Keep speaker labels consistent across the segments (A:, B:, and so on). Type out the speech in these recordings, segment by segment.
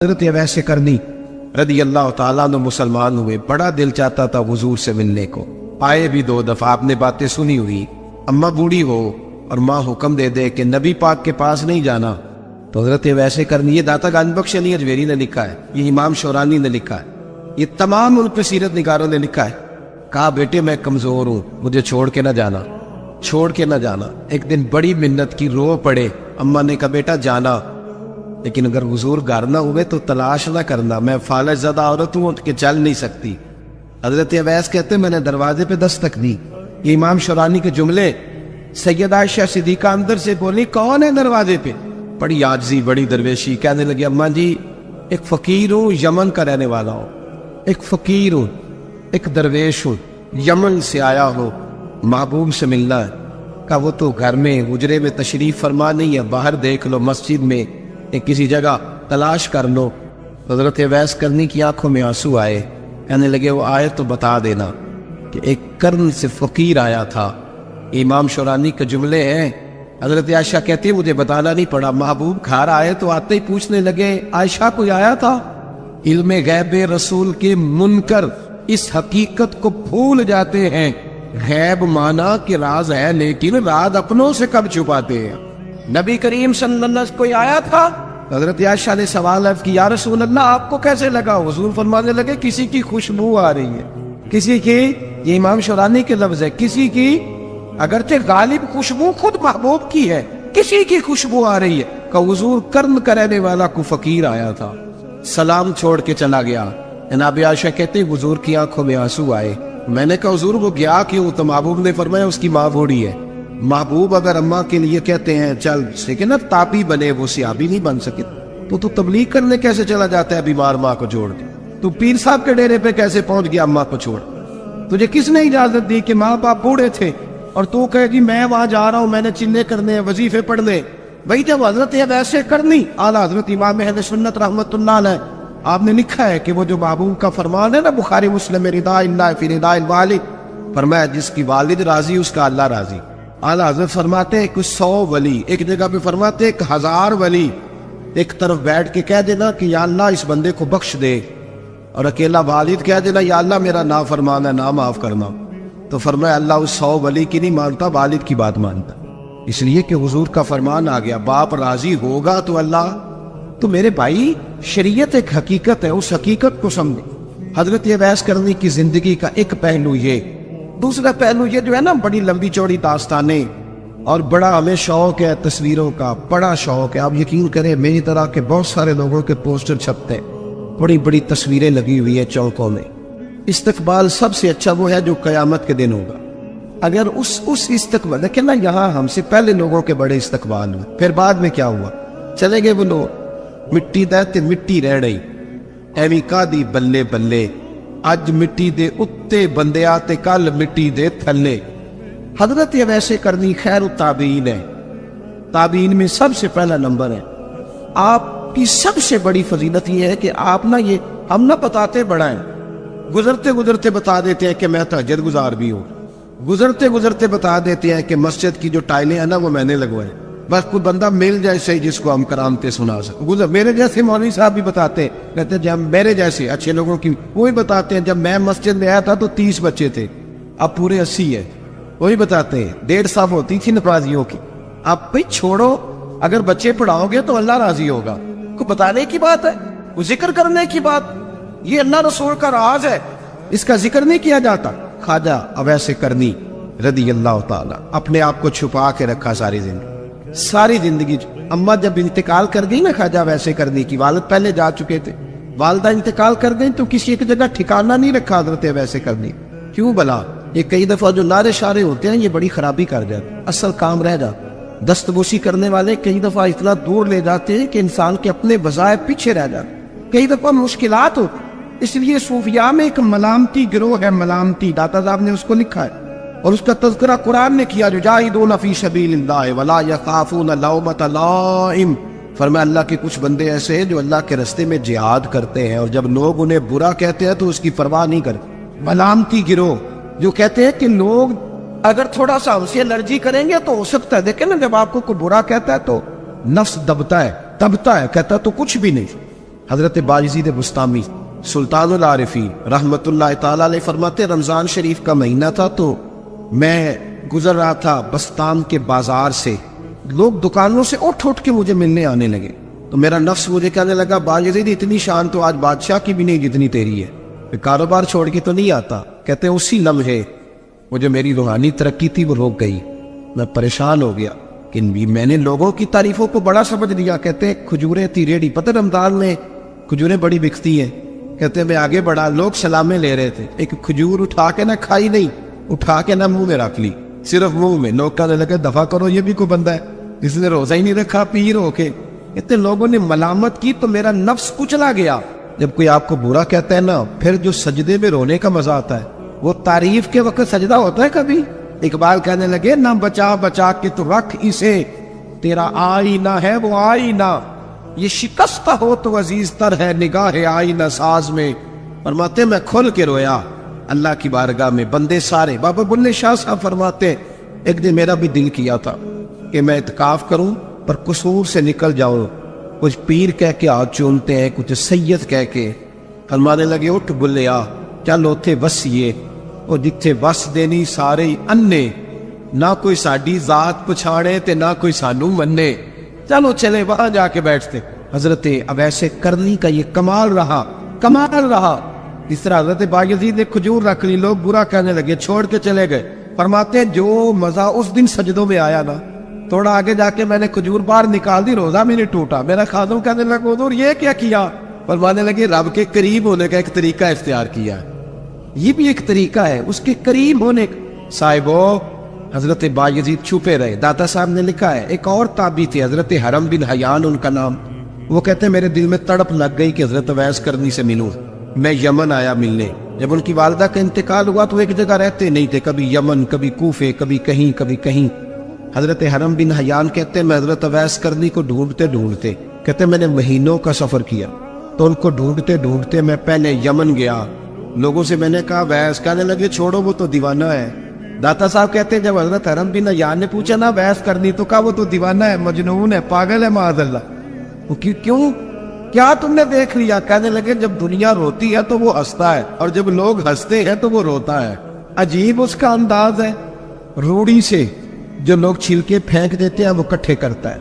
A: حضرت اویس کرنی رضی اللہ تعالیٰ عنہ مسلمان ہوئے، بڑا دل چاہتا تھا حضور سے ملنے کو، آئے بھی 2 دفعہ، آپ نے باتیں سنی ہوئی، اماں بوڑھی ہو اور ماں حکم دے دے کہ نبی پاک کے پاس نہیں جانا، تو حضرت اویس کرنی، یہ داتا گنج بخش علی اجمیری نے لکھا ہے، یہ امام شورانی نے لکھا ہے، یہ تمام ان پہ سیرت نگاروں نے لکھا ہے، کہا بیٹے میں کمزور ہوں، مجھے چھوڑ کے نہ جانا، چھوڑ کے نہ جانا۔ ایک دن بڑی منت کی، رو پڑے، اماں نے کہا بیٹا جانا، لیکن اگر حضور گھر نہ ہوئے تو تلاش نہ کرنا، میں فالج زدہ عورت ہوں کہ چل نہیں سکتی۔ حضرت اویس کہتے میں نے دروازے پہ دستک دی، یہ امام شورانی کے جملے، سیدہ عائشہ صدیقہ اندر سے بولی کون ہے دروازے پہ؟ بڑی عاجزی، بڑی درویشی، کہنے لگی اماں جی ایک فقیر ہوں، یمن کا رہنے والا ہوں، ایک فقیر ہوں، ایک درویش ہوں، یمن سے آیا ہوں، محبوب سے ملنا ہے۔ کہا وہ تو گھر میں حجرے میں تشریف فرما نہیں ہے، باہر دیکھ لو، مسجد میں کسی جگہ تلاش کر لو۔ حضرت اویس کرنی کی آنکھوں میں آنسو آئے، کہنے لگے وہ آئے تو بتا دینا کہ ایک قرن سے فقیر آیا تھا۔ امام شورانی کے جملے ہیں، حضرت عائشہ کہتی مجھے بتانا نہیں پڑا، محبوب گھر آئے تو آتے ہی پوچھنے لگے عائشہ کوئی آیا تھا؟ علم غیب رسول کے منکر اس حقیقت کو بھول جاتے ہیں، غیب مانا کہ راز ہے لیکن راز اپنوں سے کب چھپاتے ہیں۔ نبی کریم صلی اللہ علیہ وسلم کوئی آیا تھا؟ حضرت عائشہ نے سوال عرض کی یا رسول اللہ آپ کو کیسے لگا؟ حضور فرمانے لگے کسی کی خوشبو آ رہی ہے، کسی کی، یہ امام شورانی کے لفظ ہے، کسی کی، اگرچہ غالب خوشبو خود محبوب کی ہے، کسی کی خوشبو آ رہی ہے۔ کہ حضور قرن کا رہنے والا کو فقیر آیا تھا، سلام چھوڑ کے چلا گیا۔ جناب عائشہ کہتے حضور کی آنکھوں میں آنسو آئے، میں نے کہا حضور وہ گیا کیوں؟ تو محبوب نے فرمایا اس کی ماں بوڑھی ہے۔ محبوب اگر اماں کے لیے کہتے ہیں چل لیکن نا تابی بنے، وہ سیابی نہیں بن سکے، تو تبلیغ کرنے کیسے چلا جاتا ہے بیمار ماں کو چھوڑ کے؟ تو پیر صاحب کے ڈیرے پہ کیسے پہنچ گیا اماں کو چھوڑ؟ تجھے کس نے اجازت دی کہ ماں باپ بوڑھے تھے اور تو کہے جی میں وہاں جا رہا ہوں، میں نے چلے کرنے ہیں، وظیفے پڑھنے؟ بھائی جب حضرت ویسے کرنی اعلیٰ حضرت امام اہل سنت رحمت اللہ علیہ، آپ نے لکھا ہے کہ وہ جو محبوب کا فرمان ہے نا بخاری مسلم رضا اللہ فی رضا الوالد، فرمایا جس کی والد راضی اس کا اللہ راضی۔ اعلیٰ حضرت فرماتے ہیں کچھ 100 ولی، ایک جگہ پہ فرماتے ہیں 1000 ولی ایک طرف بیٹھ کے کہہ دینا کہ یا اللہ اس بندے کو بخش دے، اور اکیلا والد کہہ دینا یا اللہ میرا نافرمان ہے، نہ معاف کرنا۔ تو فرمایا اللہ اس 100 ولی کی نہیں مانتا، والد کی بات مانتا، اس لیے کہ حضور کا فرمان آ گیا باپ راضی ہوگا تو اللہ۔ تو میرے بھائی شریعت ایک حقیقت ہے، اس حقیقت کو سمجھے۔ حضرت اویس کرنی کی زندگی کا ایک پہلو یہ، دوسرا پہلو یہ جو ہے نا بڑی لمبی چوڑی داستانیں، اور بڑا ہمیں شوق ہے تصویروں کا، بڑا شوق ہے۔ آپ یقین کریں میری طرح کے بہت سارے لوگوں کے پوسٹر چھپتے ہیں، بڑی بڑی تصویریں لگی ہوئی ہیں چوکوں میں۔ استقبال سب سے اچھا وہ ہے جو قیامت کے دن ہوگا۔ اگر اس استقبال دیکھیں نا، یہاں ہم سے پہلے لوگوں کے بڑے استقبال ہوئے، پھر بعد میں کیا ہوا؟ چلے گئے وہ لوگ، مٹی دے مٹی رہ رہی، ایویں کا دی بلے بلے، اج مٹی دے اتے بندے آتے کل مٹی دے تھلے۔ حضرت اویس کرنی خیر التابعین ہے، تابعین میں سب سے پہلا نمبر ہے۔ آپ کی سب سے بڑی فضیلت یہ ہے کہ آپ نہ، یہ ہم نہ بتاتے بڑا ہیں، گزرتے گزرتے بتا دیتے ہیں کہ میں تہجد گزار بھی ہوں، گزرتے گزرتے بتا دیتے ہیں کہ مسجد کی جو ٹائلیں ہیں نا وہ میں نے لگوائے، بس کوئی بندہ مل جائے صحیح جس کو ہم کرامتے سنا سکیں۔ میرے جیسے مولوی صاحب بھی بتاتے ہیں، کہتے ہیں جب میرے جیسے اچھے لوگوں کی، وہی بتاتے ہیں جب میں مسجد میں آیا تھا تو 30 بچے تھے، اب پورے 80 ہے، وہی بتاتے ہیں 1.5 صف ہوتی تھی نمازیوں کی۔ اب بھائی چھوڑو، اگر بچے پڑھاؤ گے تو اللہ راضی ہوگا، کو بتانے کی بات ہے، وہ ذکر کرنے کی بات، یہ اللہ رسول کا راز ہے، اس کا ذکر نہیں کیا جاتا۔ خواجہ اویس کرنی رضی اللہ تعالی اپنے آپ کو چھپا کے رکھا ساری زندگی۔ اماں جب انتقال کر گئی نا خواجہ اویس کرنی کی، والد پہلے جا چکے تھے، والدہ انتقال کر گئی تو کسی ایک جگہ ٹھکانہ نہیں رکھا حضرت اویس کرنی۔ کیوں بلا؟ یہ کئی دفعہ جو نعرے شارے ہوتے ہیں یہ بڑی خرابی کر جاتے، اصل کام رہ جاتا۔ دستبوسی کرنے والے کئی دفعہ اتنا دور لے جاتے ہیں کہ انسان کے اپنے وظائف پیچھے رہ جاتے، کئی دفعہ مشکلات ہوتی۔ اس لیے صوفیاء میں ایک ملامتی گروہ ہے، ملامتی، داتا صاحب نے اس کو لکھا ہے، اور اس کا تذکرہ قرآن نے کیا، یجاہدون فی سبیل اللہ ولا یخافون لومۃ لائم۔ فرمایا اللہ کے کچھ بندے ایسے ہیں جو اللہ کے راستے میں جہاد کرتے ہیں، اور جب لوگ انہیں برا کہتے ہیں تو اس کی پرواہ نہیں کرتے۔ ملامتی گروہ جو کہتے ہیں کہ لوگ اگر تھوڑا سا ہم سے الرجی کریں گے تو ہو سکتا ہے، دیکھیں نا جب آپ کو کوئی برا کہتا ہے تو نفس دبتا ہے، کہتا ہے تو کچھ بھی نہیں۔ حضرت باجزید بستامی سلطان العارفین رحمت اللہ تعالیٰ علیہ فرماتے رمضان شریف کا مہینہ تھا تو میں گزر رہا تھا بستان کے بازار سے، لوگ دکانوں سے اٹھ کے مجھے ملنے آنے لگے، تو میرا نفس مجھے کہنے لگا باجزید اتنی شان تو آج بادشاہ کی بھی نہیں جتنی تیری ہے، کاروبار چھوڑ کے تو نہیں آتا۔ کہتے ہیں اسی لمحے وہ جو میری روحانی ترقی تھی وہ روک گئی، میں پریشان ہو گیا کہ میں نے لوگوں کی تعریفوں کو بڑا سمجھ لیا۔ کہتے ہیں کھجوریں تھی ریڈی، پتہ رمضان میں کھجوریں بڑی بکتی ہیں۔ کہتے ہیں میں آگے بڑھا، لوگ سلامیں لے رہے تھے، ایک کھجور اٹھا کے نہ کھائی نہیں، اٹھا کے نہ منہ میں رکھ لی، صرف منہ میں۔ لوگ کہنے لگے دفع کرو، یہ بھی کوئی بندہ ہے جس نے روزہ ہی نہیں رکھا پیر ہو کے۔ اتنے لوگوں نے ملامت کی تو میرا نفس کچلا گیا۔ جب کوئی آپ کو برا کہتا ہے نا، پھر جو سجدے میں رونے کا مزہ آتا ہے وہ تعریف کے وقت سجدہ ہوتا ہے کبھی؟ اقبال کہنے لگے نہ بچا بچا کے تو رکھ اسے، تیرا آئینہ ہے وہ آئینہ، یہ شکستہ ہو تو عزیز تر ہے نگاہ آئینہ ساز میں۔ فرماتے میں کھل کے رویا اللہ کی بارگاہ میں، بندے سارے۔ بابا بلے شاہ صاحب فرماتے ایک دن میرا بھی دل کیا تھا کہ میں اعتکاف کروں پر قصور سے نکل جاؤں، کچھ پیر کہہ کے ہاتھ چومتے ہیں، کچھ سید کہہ کے۔ فرمانے لگے اٹھ بلیا چل اوتھے وسیے، اور جتھے وس دینی سارے انے، نہ کوئی ساڈی ذات پچھاڑے تے نہ کوئی سانو منے، چلو چلے وہاں جا کے بیٹھتے۔ حضرت اویس کرنی کا یہ کمال رہا۔ اس طرح حضرت باجزید نے کھجور رکھ لی، لوگ برا کہنے لگے، چھوڑ کے چلے گئے۔ فرماتے جو مزہ اس دن سجدوں میں آیا نا، تھوڑا آگے جا کے میں نے کھجور باہر نکال دی، روزہ میں نہیں ٹوٹا۔ میرا خادم کہنے لگا حضور یہ کیا کیا؟ فرمانے لگے رب کے قریب ہونے کا ایک طریقہ اختیار کیا ہے، یہ بھی ایک طریقہ ہے اس کے قریب ہونے کا۔ صاحبو حضرت باجزید چھپے رہے۔ داتا صاحب نے لکھا ہے ایک اور تابعی تھے حضرت حرم بن حیان ان کا نام، وہ کہتے ہیں میرے دل میں تڑپ لگ گئی کہ حضرت اویس کرنی سے ملوں۔ میں یمن آیا ملنے، جب ان کی والدہ کا انتقال ہوا تو ایک جگہ رہتے نہیں تھے، کبھی یمن کبھی کوفے کبھی کہیں۔ حضرت حرم بن حیان کہتے ہیں میں حضرت اویس کرنی کو ڈھونڈتے کہتے ہیں میں نے مہینوں کا سفر کیا، تو ان کو ڈھونڈتے میں پہلے یمن گیا، لوگوں سے میں نے کہا ویس، کہنے لگے چھوڑو وہ تو دیوانہ ہے۔ داتا صاحب کہتے ہیں جب حضرت حرم بن حیان نے پوچھا نا ویس کرنی، تو کہا وہ تو دیوانہ ہے، مجنون ہے، پاگل ہے معاذ اللہ۔ وہ کیوں کیا تم نے دیکھ لیا؟ کہنے لگے جب دنیا روتی ہے تو وہ ہنستا ہے، اور جب لوگ ہنستے ہیں تو وہ روتا ہے، عجیب اس کا انداز ہے۔ روڑی سے جو لوگ چھلکے پھینک دیتے ہیں وہ کٹھے کرتا ہے،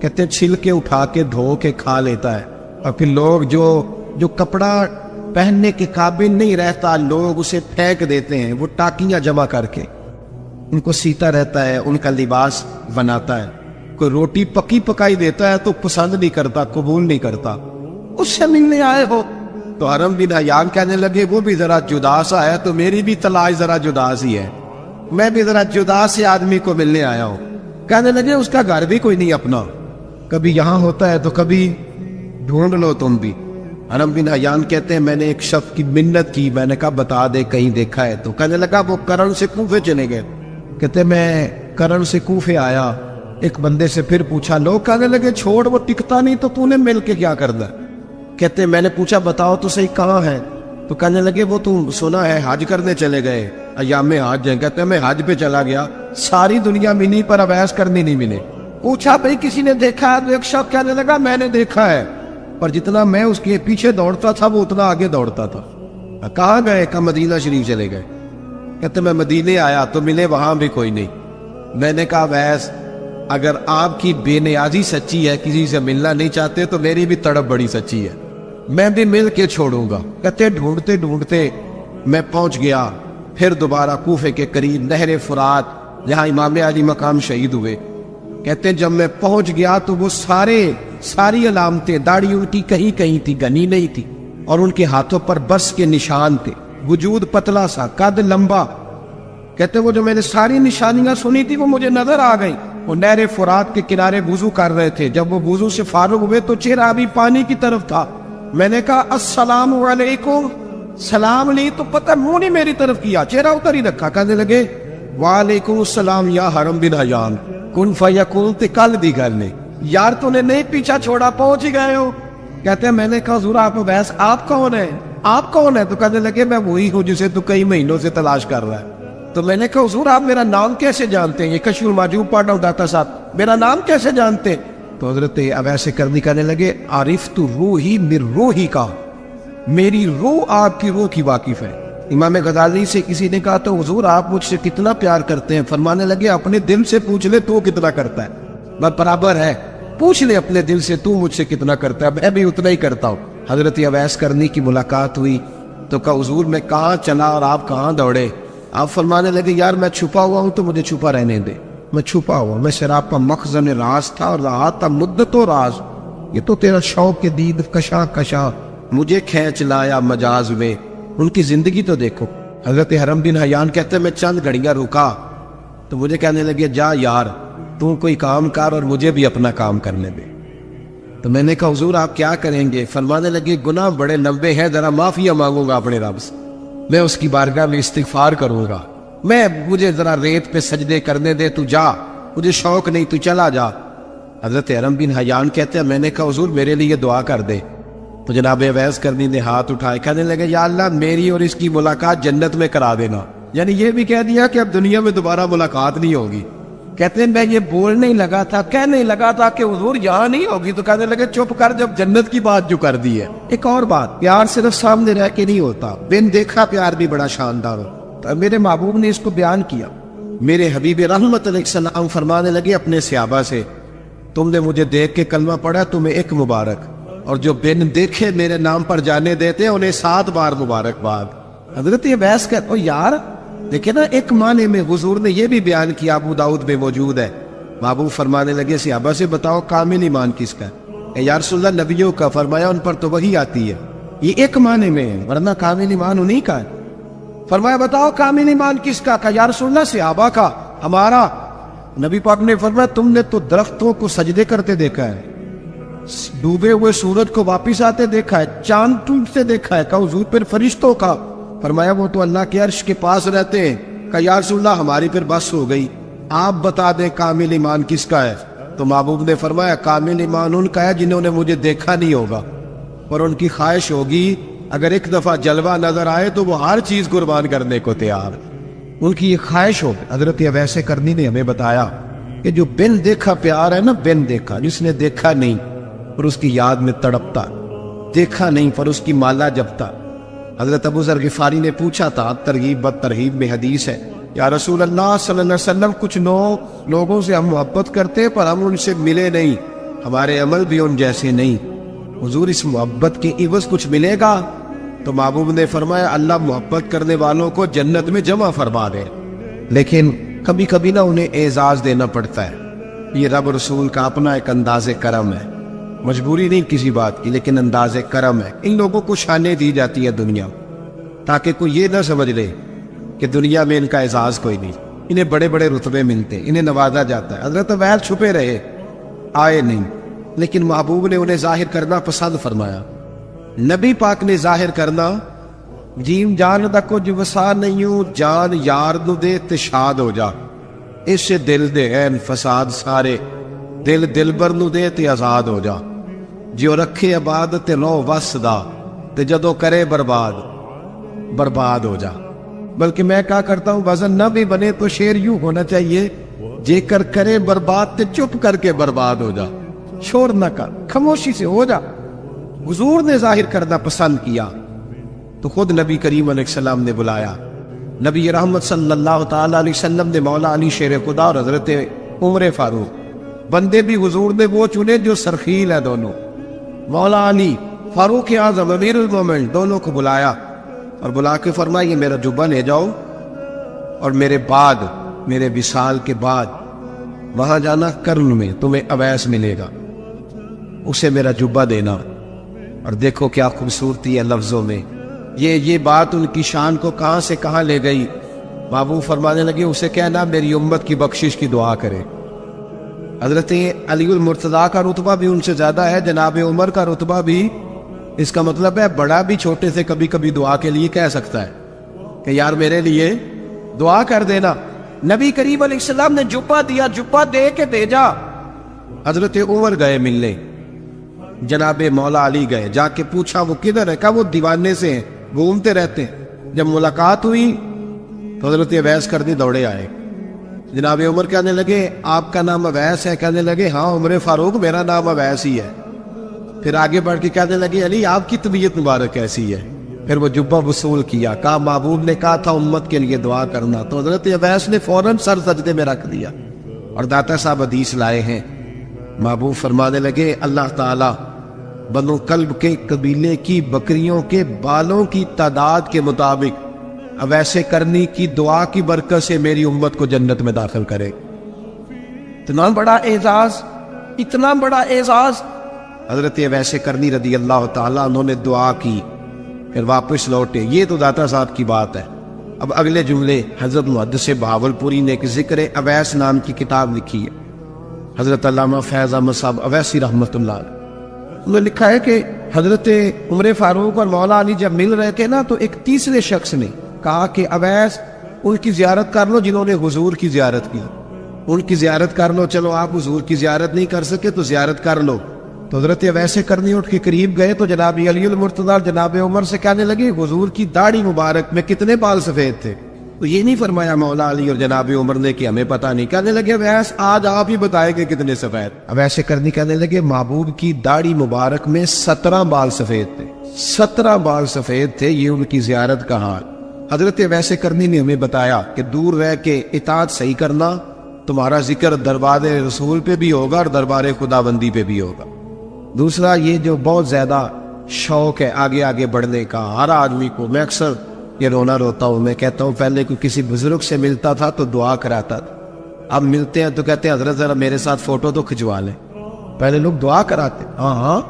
A: کہتے ہیں چھلکے اٹھا کے دھو کے کھا لیتا ہے، اور پھر لوگ جو کپڑا پہننے کے قابل نہیں رہتا لوگ اسے پھینک دیتے ہیں، وہ ٹاکیاں جمع کر کے ان کو سیتا رہتا ہے، ان کا لباس بناتا ہے۔ کوئی روٹی پکی پکائی دیتا ہے تو پسند نہیں کرتا، قبول نہیں کرتا، اس سے ملنے آئے ہو؟ تو حرم بن حیان کہنے لگے وہ بھی ذرا جدا سا ہے تو میری بھی تلاش ذرا جدا سی ہے، میں بھی ذرا جدا سے آدمی کو ملنے آیا ہوں۔ کہنے لگے اس کا گھر بھی کوئی نہیں اپنا، کبھی یہاں ہوتا ہے تو کبھی ڈھونڈ لو تم بھی۔ حرم بن حیان کہتے ہیں میں نے ایک شخص کی منت کی، میں نے کہا بتا دے کہیں دیکھا ہے، تو کہنے لگا وہ کرن سے کوفے چلے گئے۔ کہتے میں کرن سے کوفے آیا، ایک بندے سے پھر پوچھا، لوگ کہنے لگے چھوڑ وہ ٹکتا نہیں تو نے مل کے کیا کرنا؟ کہتے میں نے پوچھا بتاؤ تو صحیح کہاں ہے؟ تو کہنے لگے وہ تو سنا ہے حج کرنے چلے گئے، ایام حج ہیں۔ کہتے میں حج پہ چلا گیا، ساری دنیا ملی پر اویس کرنی نہیں ملے۔ پوچھا بھئی کسی نے دیکھا ہے؟ تو ایک شخص کہنے لگا میں نے دیکھا ہے، پر جتنا میں اس کے پیچھے دوڑتا تھا وہ اتنا آگے دوڑتا تھا۔ کہاں گئے؟ کہ مدینہ شریف چلے گئے۔ کہتے میں مدینے آیا تو ملے وہاں بھی کوئی نہیں۔ میں نے کہا ویس اگر آپ کی بے نیازی سچی ہے، کسی سے ملنا نہیں چاہتے، تو میری بھی تڑپ بڑی سچی ہے، میں بھی مل کے چھوڑوں گا۔ کہتے ڈھونڈتے ڈھونڈتے میں پہنچ گیا پھر دوبارہ کوفے کے قریب نہر فرات جہاں امام علی مقام شہید ہوئے۔ کہتے جب میں پہنچ گیا تو وہ ساری علامتیں، داڑھی ان کی کہیں تھی، گھنی نہیں تھی، اور ان کے ہاتھوں پر برس کے نشان تھے، وجود پتلا سا، قد لمبا۔ کہتے وہ جو میں نے ساری نشانیاں سنی تھی وہ مجھے نظر آ گئی۔ وہ نہر فرات کے کنارے وضو کر رہے تھے، جب وہ وضو سے فارغ ہوئے تو چہرہ ابھی پانی کی طرف تھا۔ میں نے کہا السلام علیکم، سلام لی تو پتہ منہ نہیں میری طرف کیا، چہرہ ادھر ہی رکھا۔ کہنے لگے وعلیکم السلام یا حرم بن حیان، کن فیکون تے کل دی گل نے، یار تو نے نہیں پیچھا چھوڑا، پہنچ ہی گئے ہو۔ کہتے ہیں میں نے کہا حضور آپ ویس آپ کون ہیں؟ آپ کون ہیں؟ تو کہنے لگے میں وہی ہوں جسے تو کئی مہینوں سے تلاش کر رہا ہے۔ تو میں نے کہا حضور آپ میرا نام کیسے جانتے ہیں؟ یہ کشف المحجوب پڑھ رہا ہوں داتا صاحب، میرا نام کیسے جانتے ہیں؟ تو حضرت اویس کرنی کہنے لگے عارف تو روحی من روحی کا، میری روح آپ کی روح کی واقف ہے۔ امام غزالی سے کسی نے کہا تو حضور آپ مجھ سے کتنا پیار کرتے ہیں؟ فرمانے لگے اپنے دل سے پوچھ لے تو کتنا کرتا ہے، بس برابر ہے، پوچھ لے اپنے دل سے تو مجھ سے کتنا کرتا ہے، میں بھی اتنا ہی کرتا ہوں۔ حضرت اویس کرنی کی ملاقات ہوئی تو کہا حضور میں کہاں چلا اور آپ کہاں دوڑے؟ آپ فرمانے لگے یار میں چھپا ہوا ہوں تو مجھے چھپا رہنے دے، میں چھپا ہوا، میں شراب کا مخزن راز تھا اور رہا تھا مدت و راز، یہ تو تیرا شوق کے دید کشا کشا مجھے کھینچ لایا مجاز میں۔ ان کی زندگی تو دیکھو۔ حضرت حرم بن حیان کہتے ہیں میں چند گھڑیاں رکا تو مجھے کہنے لگے جا یار تو کوئی کام کر اور مجھے بھی اپنا کام کرنے دے۔ تو میں نے کہا حضور آپ کیا کریں گے؟ فرمانے لگے گناہ بڑے لمبے ہیں، ذرا معافیا مانگوں گا اپنے رب سے، میں اس کی بارگاہ میں استغفار کروں گا، مجھے ذرا ریت پہ سجدے کرنے دے، تو جا، مجھے شوق نہیں، تو چلا جا۔ حضرت حرم بن حیان کہتے ہیں میں نے کہا حضور میرے لیے دعا کر دے۔ تو جناب اویس کرنی نے ہاتھ اٹھائے، کہنے لگے یا اللہ میری اور اس کی ملاقات جنت میں کرا دینا، یعنی یہ بھی کہہ دیا کہ اب دنیا میں دوبارہ ملاقات نہیں ہوگی۔ کہتے ہیں میں یہ بولنے ہی لگا تھا، کہنے لگا تھا کہ حضور یہاں نہیں ہوگی، تو کہنے لگے چپ کر، جب جنت کی بات جو کر دی ہے۔ ایک اور بات، پیار صرف سامنے رہ کے نہیں ہوتا، بن دیکھا پیار بھی بڑا شاندار ہوتا۔ میرے محبوب نے اس کو بیان کیا۔ میرے حبیب رحمت علیہ السلام فرمانے لگے اپنے صحابہ سے تم نے مجھے دیکھ کے کلمہ پڑھا تمہیں ایک مبارک، اور جو بن دیکھے میرے نام پر جانے دیتے انہیں 7 بار مبارکباد۔ حضرت یہ بحث کہتے ہو یار دیکھیں نا، ایک معنی میں حضور نے یہ بھی بیان کیا، ابو داؤد میں موجود ہے۔ محبوب فرمانے لگے صحابہ سے بتاؤ کامل ایمان کس کا ہے؟ یا رسول اللہ نبیوں کا، فرمایا ان پر تو وہی آتی ہے، یہ ایک معنی میں ہے، ورنہ کامل ایمان انہی کا ہے۔ فرمایا بتاؤ کامل ایمان کس کا؟ کہا یا رسول اللہ صحابہ کا، ہمارا۔ نبی پاک نے فرمایا تم نے تو درختوں کو سجدے کرتے دیکھا ہے، ڈوبے ہوئے سورج کو واپس آتے دیکھا ہے، چاند ٹوٹتے دیکھا ہے۔ کہا حضور پھر فرشتوں کا؟ فرمایا وہ تو اللہ کے عرش کے پاس رہتے ہیں۔ کہا یا رسول اللہ ہماری پھر بس ہو گئی، آپ بتا دیں کامل ایمان کس کا ہے؟ تو محبوب نے فرمایا کامل ایمان ان کا ہے جنہوں نے مجھے دیکھا نہیں ہوگا اور ان کی خواہش ہوگی اگر ایک دفعہ جلوہ نظر آئے تو وہ ہر چیز قربان کرنے کو تیار، ان کی یہ خواہش ہو۔ حضرت اویس کرنی نے ہمیں بتایا کہ جو بن دیکھا پیار ہے نا، بن دیکھا، جس نے دیکھا نہیں پر اس کی یاد میں تڑپتا، دیکھا نہیں پر اس کی مالا جپتا۔ حضرت ابو ذر غفاری نے پوچھا تھا، ترغیب بد ترغیب میں حدیث ہے، یا رسول اللہ صلی اللہ علیہ وسلم کچھ لوگوں سے ہم محبت کرتے پر ہم ان سے ملے نہیں، ہمارے عمل بھی ان جیسے نہیں، حضور اس محبت کے عوض کچھ ملے گا؟ تو محبوب نے فرمایا اللہ محبت کرنے والوں کو جنت میں جمع فرما دے، لیکن کبھی کبھی نہ انہیں اعزاز دینا پڑتا ہے، یہ رب رسول کا اپنا ایک انداز کرم ہے، مجبوری نہیں کسی بات کی لیکن انداز کرم ہے۔ ان لوگوں کو شانیں دی جاتی ہے دنیا، تاکہ کوئی یہ نہ سمجھ لے کہ دنیا میں ان کا اعزاز کوئی نہیں، انہیں بڑے بڑے رتبے ملتے، انہیں نوازا جاتا ہے۔ حضرت اویس چھپے رہے، آئے نہیں، لیکن محبوب نے انہیں ظاہر کرنا پسند فرمایا۔ نبی پاک نے ظاہر کرنا، جیم جان دا کچھ وسا نہیں ہوں، جان یار نو دے تے شاد ہو جا، اس سے دل دے این فساد سارے، دل دلبر نو دے تے آزاد ہو جا، جو رکھے آباد تے رو وس دا، تے جدو کرے برباد ہو جا۔ بلکہ میں کہا کرتا ہوں وزن نہ بھی بنے تو شعر یوں ہونا چاہیے، جے کر کرے برباد تے چپ کر کے برباد ہو جا، شور نہ کر، خاموشی سے ہو جا۔ حضور نے ظاہر کرنا پسند کیا تو خود نبی کریم علیہ السلام نے بلایا۔ نبی رحمت صلی اللہ تعالی علیہ وسلم نے مولا علی شیر خدا اور حضرت عمر فاروق، بندے بھی حضور نے وہ چنے جو سرخیل ہیں دونوں، مولا علی فاروق اعظم امیر المومنین، دونوں کو بلایا اور بلا کے فرمایا یہ میرا جبہ لے جاؤ اور میرے بعد، میرے وصال کے بعد وہاں جانا کرن میں تمہیں اویس ملے گا، اسے میرا جبہ دینا۔ اور دیکھو کیا خوبصورتی ہے لفظوں میں، یہ بات ان کی شان کو کہاں سے کہاں لے گئی۔ محبوب فرمانے لگے اسے کہنا میری امت کی بخشش کی دعا کرے۔ حضرت علی المرتضیٰ کا رتبہ بھی ان سے زیادہ ہے، جناب عمر کا رتبہ بھی، اس کا مطلب ہے بڑا بھی چھوٹے سے کبھی کبھی دعا کے لیے کہہ سکتا ہے کہ یار میرے لیے دعا کر دینا۔ نبی کریم علیہ السلام نے جبہ دیا، جبہ دے کے دے جا۔ حضرت عمر گئے ملنے، جناب مولا علی گئے، جا کے پوچھا وہ کدھر ہے؟ کہا وہ دیوانے سے ہیں، گھومتے رہتے ہیں۔ جب ملاقات ہوئی تو حضرت اویس کرنی دوڑے آئے، جناب عمر کہنے لگے آپ کا نام اویس ہے؟ کہنے لگے ہاں عمر فاروق میرا نام اویس ہی ہے۔ پھر آگے بڑھ کے کہنے لگے علی آپ کی طبیعت مبارک کیسی ہے؟ پھر وہ جبہ وصول کیا، کہا محبوب نے کہا تھا امت کے لیے دعا کرنا، تو حضرت اویس نے فوراً سر سجدے میں رکھ دیا۔ اور داتا صاحب حدیث لائے ہیں، محبوب فرمانے لگے اللہ تعالیٰ بنو کلب کے قبیلے کی بکریوں کے بالوں کی تعداد کے مطابق اویس کرنی کی دعا کی برکت سے میری امت کو جنت میں داخل کرے۔ اتنا بڑا اعزاز، اتنا اعزاز حضرت اویس کرنی رضی اللہ تعالیٰ انہوں نے دعا کی، پھر واپس لوٹے۔ یہ تو داتا صاحب کی بات ہے۔ اب اگلے جملے حضرت محدث بہاولپوری نے ایک ذکر اویس نام کی کتاب لکھی ہے، حضرت علامہ فیض احمد صاحب اویسی رحمۃ اللہ علیہ۔ انہوں نے لکھا ہے کہ حضرت عمر فاروق اور مولا علی جب مل رہے تھے نا، تو ایک تیسرے شخص نے کہا کہ اویس ان کی زیارت کر لو جنہوں نے حضور کی زیارت کی، ان کی زیارت کر لو، چلو آپ حضور کی زیارت نہیں کر سکے تو زیارت کر لو۔ تو حضرت اویس کرنی اٹھ کے قریب گئے تو جناب علی المرتضیٰ اور جناب عمر سے کہنے لگے حضور کی داڑھی مبارک میں کتنے بال سفید تھے؟ تو یہ نہیں فرمایا مولا علی اور جناب عمر نے کہ ہمیں پتہ نہیں، کہنے لگے اویس آج آپ ہی بتائیں کہ کتنے سفید۔ اویس کرنی کہنے لگے محبوب کی داڑھی مبارک میں 17 بال سفید تھے، 17 بال سفید تھے، یہ ان کی زیارت کا حال۔ حضرت اویس کرنی نے ہمیں بتایا کہ دور رہ کے اطاعت صحیح کرنا، تمہارا ذکر دربار رسول پہ بھی ہوگا اور دربار خدا بندی پہ بھی ہوگا۔ دوسرا یہ جو بہت زیادہ شوق ہے آگے آگے بڑھنے کا ہر آدمی کو، میں اکثر یہ رونا روتا ہوں، میں کہتا ہوں پہلے کوئی کسی بزرگ سے ملتا تھا تو دعا کراتا تھا، اب ملتے ہیں تو کہتے ہیں حضرت ذرا میرے ساتھ فوٹو تو کھنچوا لیں۔ پہلے لوگ دعا کراتے، ہاں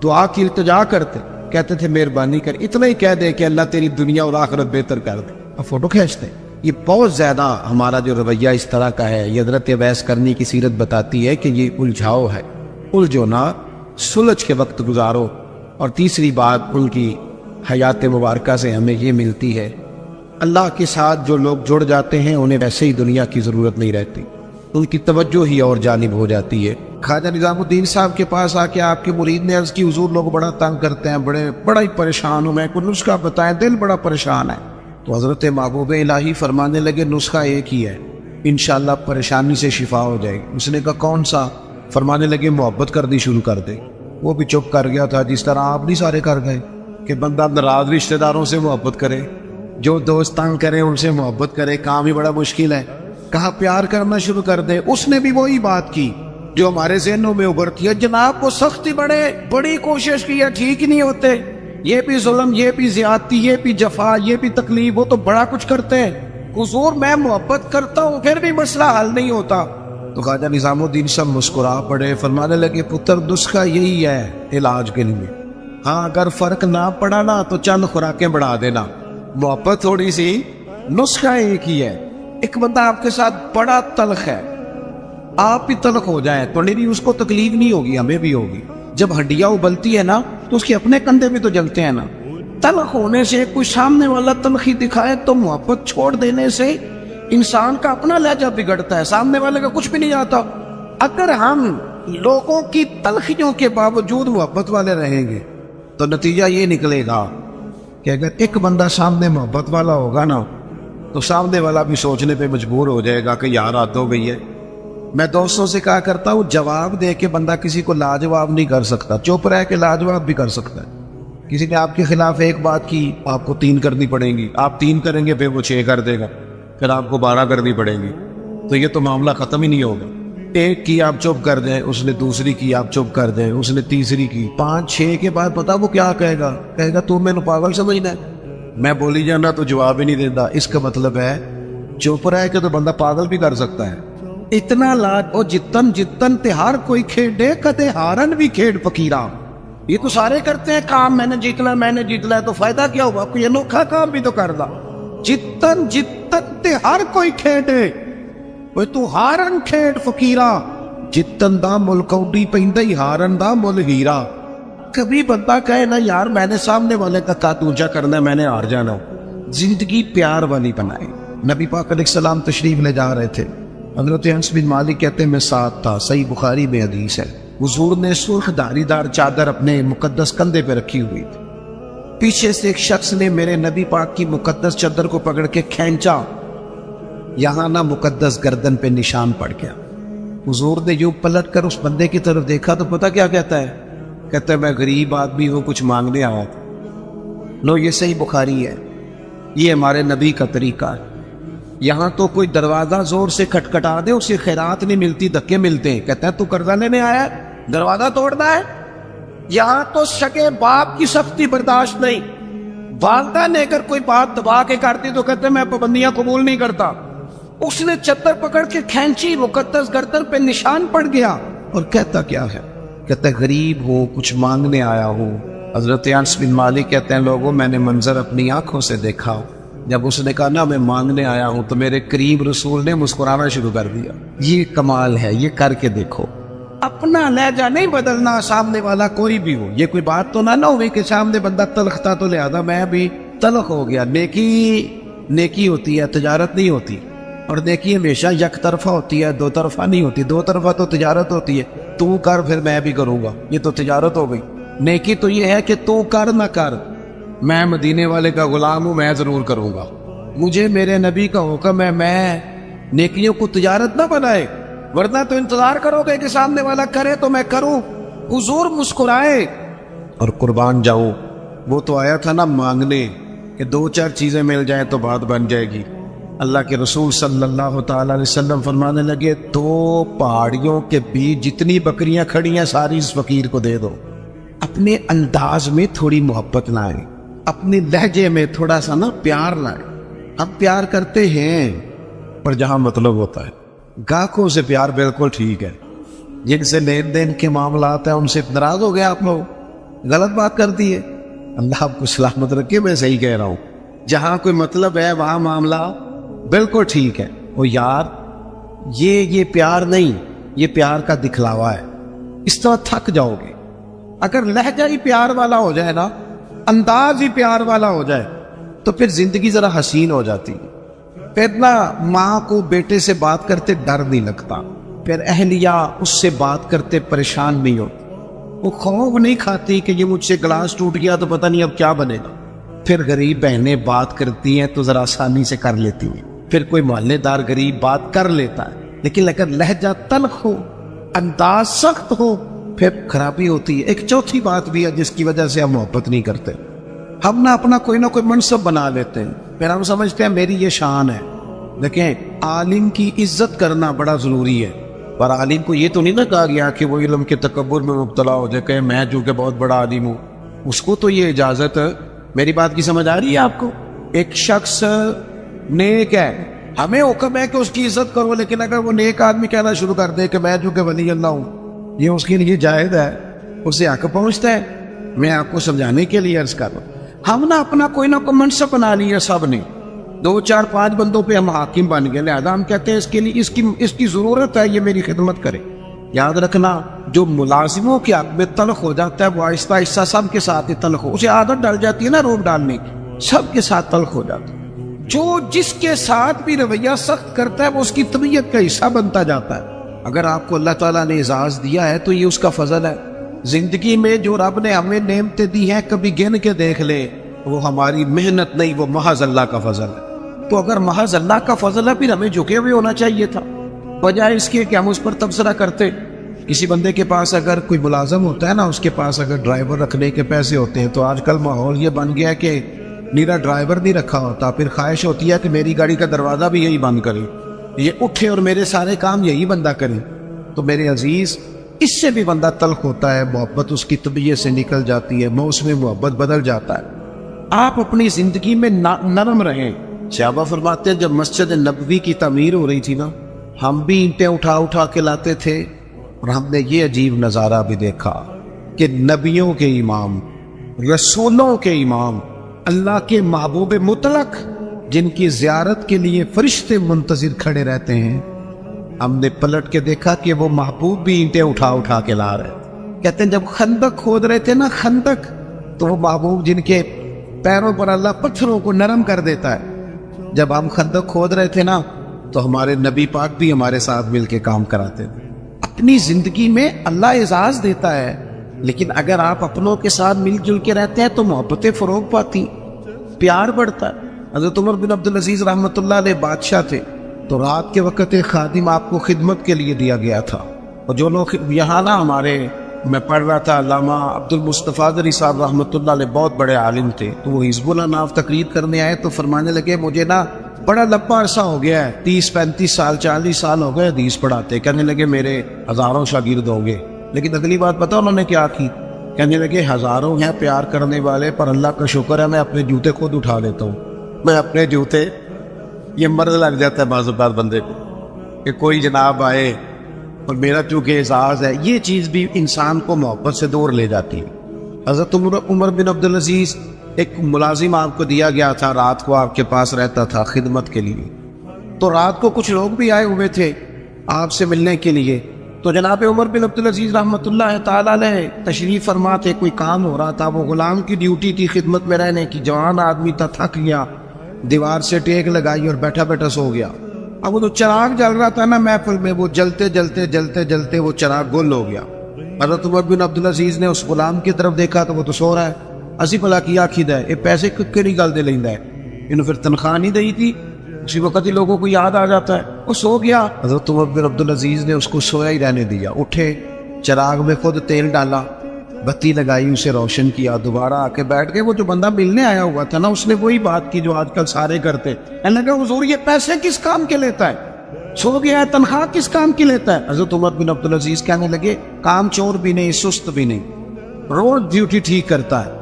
A: دعا کی التجا کرتے، کہتے تھے مہربانی کر، اتنا ہی کہہ دے کہ اللہ تیری دنیا اور آخرت بہتر کر دے، اب فوٹو کھینچتے۔ یہ بہت زیادہ ہمارا جو رویہ اس طرح کا ہے، یہ حضرت اویس کرنی کی سیرت بتاتی ہے کہ یہ الجھاؤ ہے، الجھو نہ، سلجھ کے وقت گزارو۔ اور تیسری بات ان کی حیات مبارکہ سے ہمیں یہ ملتی ہے، اللہ کے ساتھ جو لوگ جڑ جاتے ہیں انہیں ویسے ہی دنیا کی ضرورت نہیں رہتی، ان کی توجہ ہی اور جانب ہو جاتی ہے۔ خواجہ نظام الدین صاحب کے پاس آ کے آپ کے مرید نے عرض کی حضور لوگ بڑا تنگ کرتے ہیں، بڑا ہی پریشان ہوں میں، کوئی نسخہ بتائیں، دل بڑا پریشان ہے۔ تو حضرت محبوب الہی فرمانے لگے نسخہ ایک ہی ہے، انشاءاللہ پریشانی سے شفا ہو جائے گی۔ اس نے کہا کون سا؟ فرمانے لگے محبت کرنی شروع کر دے۔ وہ بھی چپ کر گیا تھا، جس طرح آپ نہیں سارے کر گئے کہ بندہ ناراض رشتہ داروں سے محبت کرے، جو دوست تنگ کرے ان سے محبت کرے، کام ہی بڑا مشکل ہے۔ کہا پیار کرنا شروع کر دے۔ اس نے بھی وہی بات کی جو ہمارے ذہنوں میں ابھرتی ہے، جناب کو سختی بڑی کوشش کی ہے، ٹھیک ہی نہیں ہوتے، یہ بھی ظلم، یہ بھی زیادتی، یہ بھی جفا، یہ بھی تکلیف، وہ تو بڑا کچھ کرتے ہیں، حضور میں محبت کرتا ہوں پھر بھی مسئلہ حل نہیں ہوتا۔ تو خواجہ نظام الدین صاحب مسکرا پڑے، فرمانے لگے پتر نسخہ یہی ہے علاج کے لیے، ہاں اگر فرق نہ پڑا نا تو چند خوراکیں بڑھا دینا، محبت تھوڑی سی، نسخہ ایک ہی ہے۔ ایک بندہ آپ کے ساتھ بڑا تلخ ہے، آپ بھی تلخ ہو جائیں تو نہیں اس کو تکلیف نہیں ہوگی، ہمیں بھی ہوگی۔ جب ہڈیاں ابلتی ہے نا تو اس کے اپنے کندھے بھی تو جلتے ہیں نا۔ تلخ ہونے سے کوئی سامنے والا تلخی دکھائے تو محبت چھوڑ دینے سے انسان کا اپنا لہجہ بگڑتا ہے، سامنے والے کا کچھ بھی نہیں آتا۔ اگر ہم لوگوں کی تلخیوں کے باوجود محبت والے رہیں گے تو نتیجہ یہ نکلے گا کہ اگر ایک بندہ سامنے محبت والا ہوگا نا تو سامنے والا بھی سوچنے پہ مجبور ہو جائے گا کہ یار حد ہو گئی ہے۔ میں دوستوں سے کہا کرتا ہوں جواب دے کے بندہ کسی کو لاجواب نہیں کر سکتا، چپ رہ کے لاجواب بھی کر سکتا ہے۔ کسی نے آپ کے خلاف ایک بات کی، آپ کو 3 کرنی پڑیں گی، آپ 3 کریں گے پھر وہ 6 کر دے گا، پھر آپ کو 12 کرنی پڑیں گی، تو یہ تو معاملہ ختم ہی نہیں ہوگا۔ ایک کی آپ چپ کر دیں، اس نے دوسری کی آپ چپ کر دیں، اس نے تیسری کی، 5 6 کے بعد پتا وہ کیا کہے گا تو میں نے پاگل سمجھنا ہے، میں بولی جانا تو جواب ہی نہیں دیتا۔ اس کا مطلب ہے چپ رہ کے تو بندہ پاگل بھی کر سکتا ہے۔ اتنا لاج او جتن جتن تے ہر کوئی کھیڈے کدے ہارن بھی کھیڈ فقیرا، یہ تو سارے کرتے ہیں کام، میں نے جیتنا ہے تو فائدہ کیا ہوا، کوئی انوکھا کام بھی تو کر دا۔ جتن جتن تے ہر کوئی کھیڈے، وہ تو ہارن کھیڈ فقیرا، جتن دا مل کوڈی پیندا ہی ہارن دا مل ہیرا۔ کبھی بندہ کہے نا یار میں نے سامنے والے کا قد اونچا کرنا ہے، میں نے ہار جانا۔ زندگی پیار والی بنائے۔ نبی پاک علیہ السلام تشریف لے جا رہے تھے، حضرت انس بن مالک کہتے ہیں میں ساتھ تھا، صحیح بخاری میں حدیث ہے، حضور نے سرخ دھاری دار چادر اپنے مقدس کندھے پہ رکھی ہوئی تھی، پیچھے سے ایک شخص نے میرے نبی پاک کی مقدس چادر کو پکڑ کے کھینچا، یہاں نہ مقدس گردن پہ نشان پڑ گیا. حضور نے یوں پلٹ کر اس بندے کی طرف دیکھا تو پتہ کیا کہتا ہے؟ کہتا ہے میں غریب آدمی ہوں، کچھ مانگنے آیا تھا. لو یہ صحیح بخاری ہے، یہ ہمارے نبی کا طریقہ ہے. یہاں تو کوئی دروازہ زور سے کھٹکھٹا دے اسے خیرات نہیں ملتی، دھکے ملتے ہیں. کہتا ہے تو قرضہ لینے آیا ہے، دروازہ توڑنا ہے؟ یہاں تو سگے باپ کی سختی برداشت نہیں. والدہ نے اگر کوئی بات دبا کے کرتی تو کہتے میں پابندیاں قبول نہیں کرتا. اس نے چتر پکڑ کے کھینچی، مقدس گردن پہ نشان پڑ گیا. اور کہتا کیا ہے؟ کہتا ہے غریب ہو، کچھ مانگنے آیا ہوں. حضرت انس بن مالک کہتے ہیں لوگوں میں نے منظر اپنی آنکھوں سے دیکھا. جب اس نے کہا نا میں مانگنے آیا ہوں تو میرے قریب رسول نے مسکرانا شروع کر دیا. یہ کمال ہے، یہ کر کے دیکھو. اپنا لہجہ نہیں بدلنا، سامنے والا کوئی بھی ہو. یہ کوئی بات تو نہ ہوئی کہ سامنے بندہ تلخ تھا تو لہذا میں بھی تلخ ہو گیا. نیکی ہوتی ہے، تجارت نہیں ہوتی. اور نیکی ہمیشہ یک طرفہ ہوتی ہے، دو طرفہ نہیں ہوتی. دو طرفہ تو تجارت ہوتی ہے، تو کر پھر میں بھی کروں گا، یہ تو تجارت ہو گئی. نیکی تو یہ ہے کہ تو کر نہ کر، میں مدینے والے کا غلام ہوں، میں ضرور کروں گا. مجھے میرے نبی کا حکم ہے میں نیکیوں کو تجارت نہ بنائے، ورنہ تو انتظار کرو گے کہ سامنے والا کرے تو میں کروں. حضور مسکرائے اور قربان جاؤ. وہ تو آیا تھا نا مانگنے کہ دو چار چیزیں مل جائیں تو بات بن جائے گی. اللہ کے رسول صلی اللہ تعالی علیہ وسلم فرمانے لگے 2 پہاڑیوں کے بیچ جتنی بکریاں کھڑی ہیں ساری اس فقیر کو دے دو. اپنے انداز میں تھوڑی محبت لائیں، اپنے لہجے میں تھوڑا سا نا پیار لائیں. ہم پیار کرتے ہیں پر جہاں مطلب ہوتا ہے. گاہکوں سے پیار بالکل ٹھیک ہے، جن سے لین دین کے معاملات ہیں ان سے ناراض ہو گیا آپ لوگ، غلط بات کر دی ہے. اللہ آپ کو سلامت رکھے. میں صحیح کہہ رہا ہوں، جہاں کوئی مطلب ہے وہاں معاملہ بالکل ٹھیک ہے. وہ یار یہ پیار نہیں، یہ پیار کا دکھلاوا ہے. اس طرح تھک جاؤ گے. اگر لہجہ ہی پیار والا ہو جائے نا، انداز ہی پیار والا ہو جائے تو پھر زندگی ذرا حسین ہو جاتی. پھر نہ ماں کو بیٹے سے بات کرتے ڈر نہیں لگتا، پھر اہلیہ اس سے بات کرتے پریشان نہیں ہوتی. وہ خوف نہیں کھاتی کہ یہ مجھ سے گلاس ٹوٹ گیا تو پتہ نہیں اب کیا بنے گا. پھر غریب بہنیں بات کرتی ہیں تو ذرا آسانی سے کر لیتی ہیں. پھر کوئی محلے دار غریب بات کر لیتا ہے. لیکن اگر لہجہ تلخ ہو، انداز سخت ہو، پھر خرابی ہوتی ہے. ایک چوتھی بات بھی ہے جس کی وجہ سے ہم محبت نہیں کرتے. ہم نہ اپنا کوئی نہ کوئی منصب بنا لیتے ہیں، پھر ہم سمجھتے ہیں میری یہ شان ہے. دیکھیں عالم کی عزت کرنا بڑا ضروری ہے، پر عالم کو یہ تو نہیں نہ کہا گیا کہ وہ علم کے تکبر میں مبتلا ہو جائے کہ میں جو کہ بہت بڑا عالم ہوں. اس کو تو یہ اجازت. میری بات کی سمجھ آ رہی ہے آپ کو؟ ایک شخص نیک ہے، ہمیں حکم ہے کہ اس کی عزت کرو، لیکن اگر وہ نیک آدمی کہنا شروع کر دے کہ میں جو کہ ولی اللہ ہوں، یہ اس کے لیے جائز ہے، اسے حق پہنچتا ہے. میں آپ کو سمجھانے کے لیے عرض کر رہا ہوں. ہم نہ اپنا کوئی نہ کوئی منصب بنا لیا سب نے، 2 4 5 بندوں پہ ہم حاکم بن گئے، لہذا ہم کہتے ہیں اس کے لیے اس کی ضرورت ہے، یہ میری خدمت کرے. یاد رکھنا جو ملازموں کے حق میں تلخ ہو جاتا ہے وہ آہستہ آہستہ سب کے ساتھ ہی تلخ ہو، اسے عادت ڈال جاتی ہے نا روب ڈالنے کی، سب کے ساتھ تلخ ہو جاتا ہے. جو جس کے ساتھ بھی رویہ سخت کرتا ہے وہ اس کی طبیعت کا حصہ بنتا جاتا ہے. اگر آپ کو اللہ تعالیٰ نے اعزاز دیا ہے تو یہ اس کا فضل ہے. زندگی میں جو رب نے ہمیں نعمتیں دی ہیں کبھی گن کے دیکھ لے، وہ ہماری محنت نہیں، وہ محض اللہ کا فضل ہے. تو اگر محض اللہ کا فضل ہے پھر ہمیں جھکے ہوئے ہونا چاہیے تھا، بجائے اس کے کہ ہم اس پر تبصرہ کرتے. کسی بندے کے پاس اگر کوئی ملازم ہوتا ہے نا، اس کے پاس اگر ڈرائیور رکھنے کے پیسے ہوتے ہیں تو آج کل ماحول یہ بن گیا کہ میرا ڈرائیور نہیں رکھا ہوتا، پھر خواہش ہوتی ہے کہ میری گاڑی کا دروازہ بھی یہی بند کرے، یہ اٹھے اور میرے سارے کام یہی بندہ کرے. تو میرے عزیز اس سے بھی بندہ تلخ ہوتا ہے، محبت اس کی طبیعت سے نکل جاتی ہے، موسم محبت بدل جاتا ہے. آپ اپنی زندگی میں نرم رہیں. صحابہ فرماتے ہیں جب مسجد نبوی کی تعمیر ہو رہی تھی نا، ہم بھی اینٹیں اٹھا کے لاتے تھے، اور ہم نے یہ عجیب نظارہ بھی دیکھا کہ نبیوں کے امام، رسولوں کے امام، اللہ کے محبوب مطلق جن کی زیارت کے لیے فرشتے منتظر کھڑے رہتے ہیں، ہم نے پلٹ کے دیکھا کہ وہ محبوب بھی اینٹیں اٹھا کے لا رہے. کہتے ہیں جب خندق کھود رہے تھے نا، خندق، تو وہ محبوب جن کے پیروں پر اللہ پتھروں کو نرم کر دیتا ہے، جب ہم خندق کھود رہے تھے نا تو ہمارے نبی پاک بھی ہمارے ساتھ مل کے کام کراتے تھے. اپنی زندگی میں اللہ اعزاز دیتا ہے، لیکن اگر آپ اپنوں کے ساتھ مل جل کے رہتے ہیں تو محبتیں فروغ پاتی، پیار بڑھتا ہے. حضرت عمر بن عبدالعزیز رحمۃ اللہ علیہ بادشاہ تھے، تو رات کے وقت ایک خادم آپ کو خدمت کے لیے دیا گیا تھا. اور جو لوگ یہاں نا ہمارے میں پڑھ رہا تھا علامہ عبد المصطفیٰ ذری صاحب رحمۃ اللہ علیہ بہت بڑے عالم تھے, تو وہ حزب اللہ ناف تقریر کرنے آئے تو فرمانے لگے مجھے نا بڑا لمبا عرصہ ہو گیا ہے, 30-35 سال 40 سال ہو گئے حدیث پڑھاتے. کہنے لگے میرے ہزاروں شاگرد ہوں گے. لیکن اگلی بات پتہ انہوں نے کیا کی؟ کہنے لگے ہزاروں ہیں پیار کرنے والے, پر اللہ کا شکر ہے میں اپنے جوتے خود اٹھا لیتا ہوں. میں اپنے جوتے, یہ مرض لگ جاتا ہے بعض اوقات بندے کو کہ کوئی جناب آئے اور میرا چونکہ اعزاز ہے, یہ چیز بھی انسان کو محبت سے دور لے جاتی ہے. حضرت عمر بن عبدالعزیز ایک ملازم آپ کو دیا گیا تھا, رات کو آپ کے پاس رہتا تھا خدمت کے لیے. تو رات کو کچھ لوگ بھی آئے ہوئے تھے آپ سے ملنے کے لیے. تو جناب عمر بن عبدالعزیز رحمۃ اللہ تعالیٰ علیہ تشریف فرما تھے, کوئی کام ہو رہا تھا, وہ غلام کی ڈیوٹی تھی خدمت میں رہنے کی. جوان آدمی تھا, تھک گیا, دیوار سے ٹیک لگائی اور بیٹھا بیٹھا سو گیا. اب وہ تو چراغ جل رہا تھا نا محفل میں, وہ جلتے جلتے جلتے جلتے وہ چراغ گل ہو گیا. حضرت عمر بن عبدالعزیز نے اس غلام کی طرف دیکھا تو وہ تو سو رہا ہے. اسی بھلا کیا کھیدا ہے, یہ پیسے کتنے نہیں گل دے لینا ہے, انہوں پھر تنخواہ نہیں دی تھی. اسی وقت ہی لوگوں کو یاد آ جاتا ہے, وہ سو گیا. حضرت عمر بن عبدالعزیز نے اس کو سویا ہی رہنے دیا. اٹھے, چراغ میں خود تیل ڈالا, بتی لگائی, اسے روشن کیا, دوبارہ آ کے بیٹھ گئے. وہ جو بندہ ملنے آیا ہوا تھا نا, اس نے وہی بات کی جو آج کل سارے کرتے. کہنے لگا حضور یہ پیسے کس کام کے لیتا ہے, سو گیا ہے, تنخواہ کس کام کی لیتا ہے؟ حضرت عمر بن عبدالعزیز کہنے لگے کام چور بھی نہیں, سست بھی نہیں, روز ڈیوٹی ٹھیک کرتا ہے.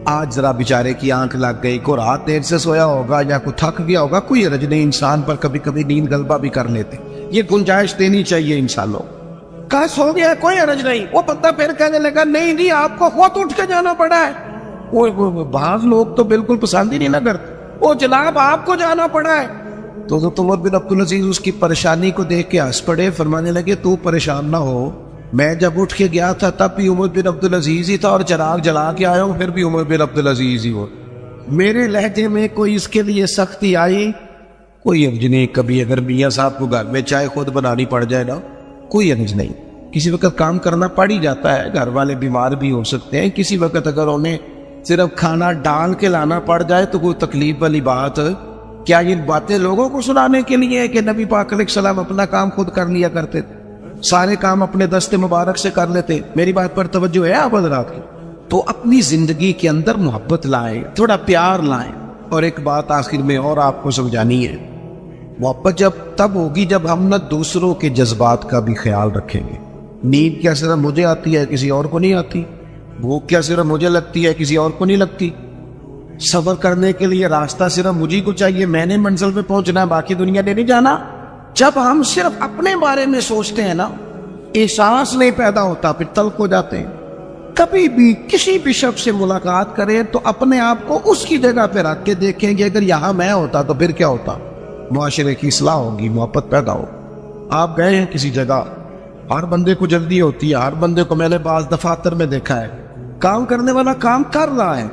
A: آج ذرا بیچارے کی آنکھ لگ گئی, کو رات دیر سے سویا ہوگا یا کوئی تھک گیا ہوگا, کوئی حرج نہیں, انسان پر کبھی کبھی نیند غلبہ بھی کر لیتے, یہ گنجائش دینی چاہیے انسانوں. کہا سو گیا کوئی حرج نہیں. وہ بندہ پھر کہنے لگا نہیں آپ کو خود اٹھ کے جانا پڑا ہے. وہ بعض لوگ تو بالکل پسند ہی نہیں نہ کرتے, وہ جناب آپ کو جانا پڑا ہے. تو حضرت عمر بن عبدالعزیز اس کی پریشانی کو دیکھ کے ہنس پڑے, فرمانے لگے تو پریشان نہ ہو, میں جب اٹھ کے گیا تھا تب بھی عمر بن عبدالعزیز ہی تھا, اور چراغ جلا کے آیا ہوں پھر بھی عمر بن عبدالعزیز ہی ہو. میرے لہجے میں کوئی اس کے لیے سختی آئی کوئی حرج نہیں. کبھی اگر میاں صاحب کو گھر میں چائے خود بنانی پڑ جائے نا, کوئی حرج نہیں. کسی وقت کام کرنا پڑ ہی جاتا ہے, گھر والے بیمار بھی ہو سکتے ہیں. کسی وقت اگر انہیں صرف کھانا ڈال کے لانا پڑ جائے تو کوئی تکلیف والی بات. کیا یہ باتیں لوگوں کو سنانے کے لیے ہے کہ نبی پاک علیہ السلام اپنا کام خود کر لیا کرتے تھے, سارے کام اپنے دست مبارک سے کر لیتے؟ میری بات پر توجہ ہے آپ حضرات کی؟ تو اپنی زندگی کے اندر محبت لائیں, تھوڑا پیار لائیں. اور ایک بات آخر میں اور آپ کو سمجھانی ہے, محبت جب تب ہوگی جب ہم نہ دوسروں کے جذبات کا بھی خیال رکھیں گے. نیند کیا صرف مجھے آتی ہے, کسی اور کو نہیں آتی. بھوک کیا صرف مجھے لگتی ہے, کسی اور کو نہیں لگتی. سفر کرنے کے لیے راستہ صرف مجھے کو چاہیے, میں نے منزل پہ پہنچنا ہے, باقی دنیا نے نہیں جانا. جب ہم صرف اپنے بارے میں سوچتے ہیں نا, احساس نہیں پیدا ہوتا, پھر تلخ ہو جاتے ہیں. کبھی بھی کسی بھی شخص سے ملاقات کریں تو اپنے آپ کو اس کی جگہ پہ رکھ کے دیکھیں گے, اگر یہاں میں ہوتا تو پھر کیا ہوتا. معاشرے کی اصلاح ہوگی, محبت پیدا ہو. آپ گئے ہیں کسی جگہ, ہر بندے کو جلدی ہوتی ہے, ہر بندے کو میں نے بعض دفاتر میں دیکھا ہے, کام کرنے والا کام کر رہا ہے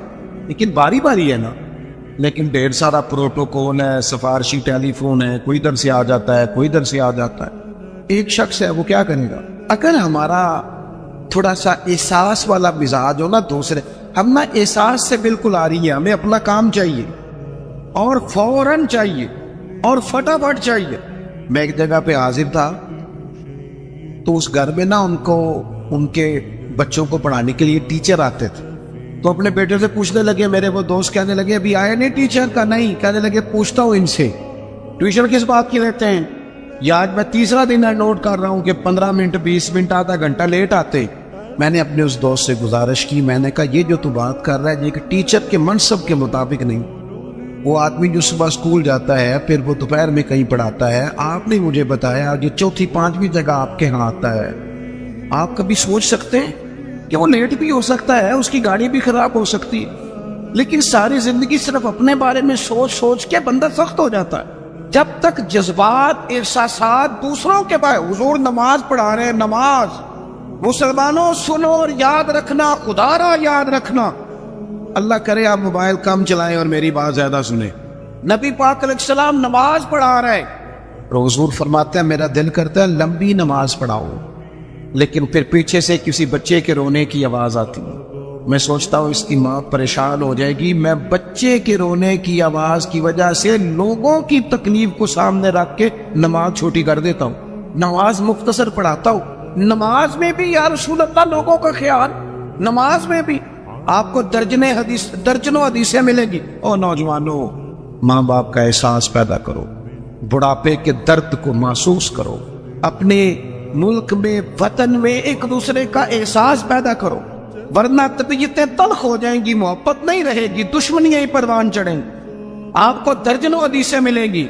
A: لیکن باری باری ہے نا, لیکن ڈھیر سارا پروٹوکول ہے, سفارشی ٹیلی فون ہے, کوئی ادھر سے آ جاتا ہے, کوئی ادھر سے آ جاتا ہے. ایک شخص ہے, وہ کیا کرے گا؟ اگر ہمارا تھوڑا سا احساس والا مزاج ہو نا, دوسرے ہم نا احساس سے بالکل آ رہی ہے, ہمیں اپنا کام چاہیے اور فوراً چاہیے اور فٹافٹ چاہیے. میں ایک جگہ پہ حاضر تھا, تو اس گھر میں نا ان کے بچوں کو پڑھانے کے لیے ٹیچر آتے تھے. تو اپنے بیٹے سے پوچھنے لگے, میرے وہ دوست کہنے لگے ابھی آئے نہیں ٹیچر کا؟ نہیں. کہنے لگے پوچھتا ہوں ان سے ٹیوشن کس بات کی لیتے ہیں. یہ آج میں تیسرا دن نوٹ کر رہا ہوں کہ 15 منٹ 20 منٹ آدھا گھنٹہ لیٹ آتے. میں نے اپنے اس دوست سے گزارش کی, میں نے کہا یہ جو تو بات کر رہا ہے یہ کہ ٹیچر کے منصب کے مطابق نہیں. وہ آدمی جو صبح اسکول جاتا ہے پھر وہ دوپہر میں کہیں پڑھاتا ہے, آپ نے مجھے بتایا یہ چوتھی پانچویں جگہ آپ کے ہاں آتا ہے. آپ کبھی سوچ سکتے ہیں کہ وہ لیٹ بھی ہو سکتا ہے, اس کی گاڑی بھی خراب ہو سکتی ہے, لیکن ساری زندگی صرف اپنے بارے میں سوچ سوچ کے بندہ سخت ہو جاتا ہے. جب تک جذبات احساسات دوسروں کے بارے, حضور نماز پڑھا رہے ہیں, نماز مسلمانوں سنو اور یاد رکھنا, خدا را یاد رکھنا. اللہ کرے آپ موبائل کم چلائیں اور میری بات زیادہ سنیں. نبی پاک علیہ السلام نماز پڑھا رہے, حضور فرماتے ہیں میرا دل کرتا ہے لمبی نماز پڑھاؤ, لیکن پھر پیچھے سے کسی بچے کے رونے کی آواز آتی ہے, میں سوچتا ہوں اس کی ماں پریشان ہو جائے گی، میں بچے کے رونے کی آواز کی وجہ سے لوگوں کی تکلیف کو سامنے رکھ کے نماز چھوٹی کر دیتا ہوں، نماز مختصر پڑھاتا ہوں۔ نماز میں بھی یا رسول اللہ لوگوں کا خیال، نماز میں بھی آپ کو درجنوں حدیثیں ملیں گی۔ او نوجوانوں، ماں باپ کا احساس پیدا کرو، بڑھاپے کے درد کو محسوس کرو، اپنے ملک میں وطن میں ایک دوسرے کا احساس پیدا کرو، ورنہ طبیعتیں تلخ ہو جائیں گی، محبت نہیں رہے گی، دشمنیاں ہی پروان چڑھیں گی۔ آپ کو درجنوں حدیثیں ملیں گی۔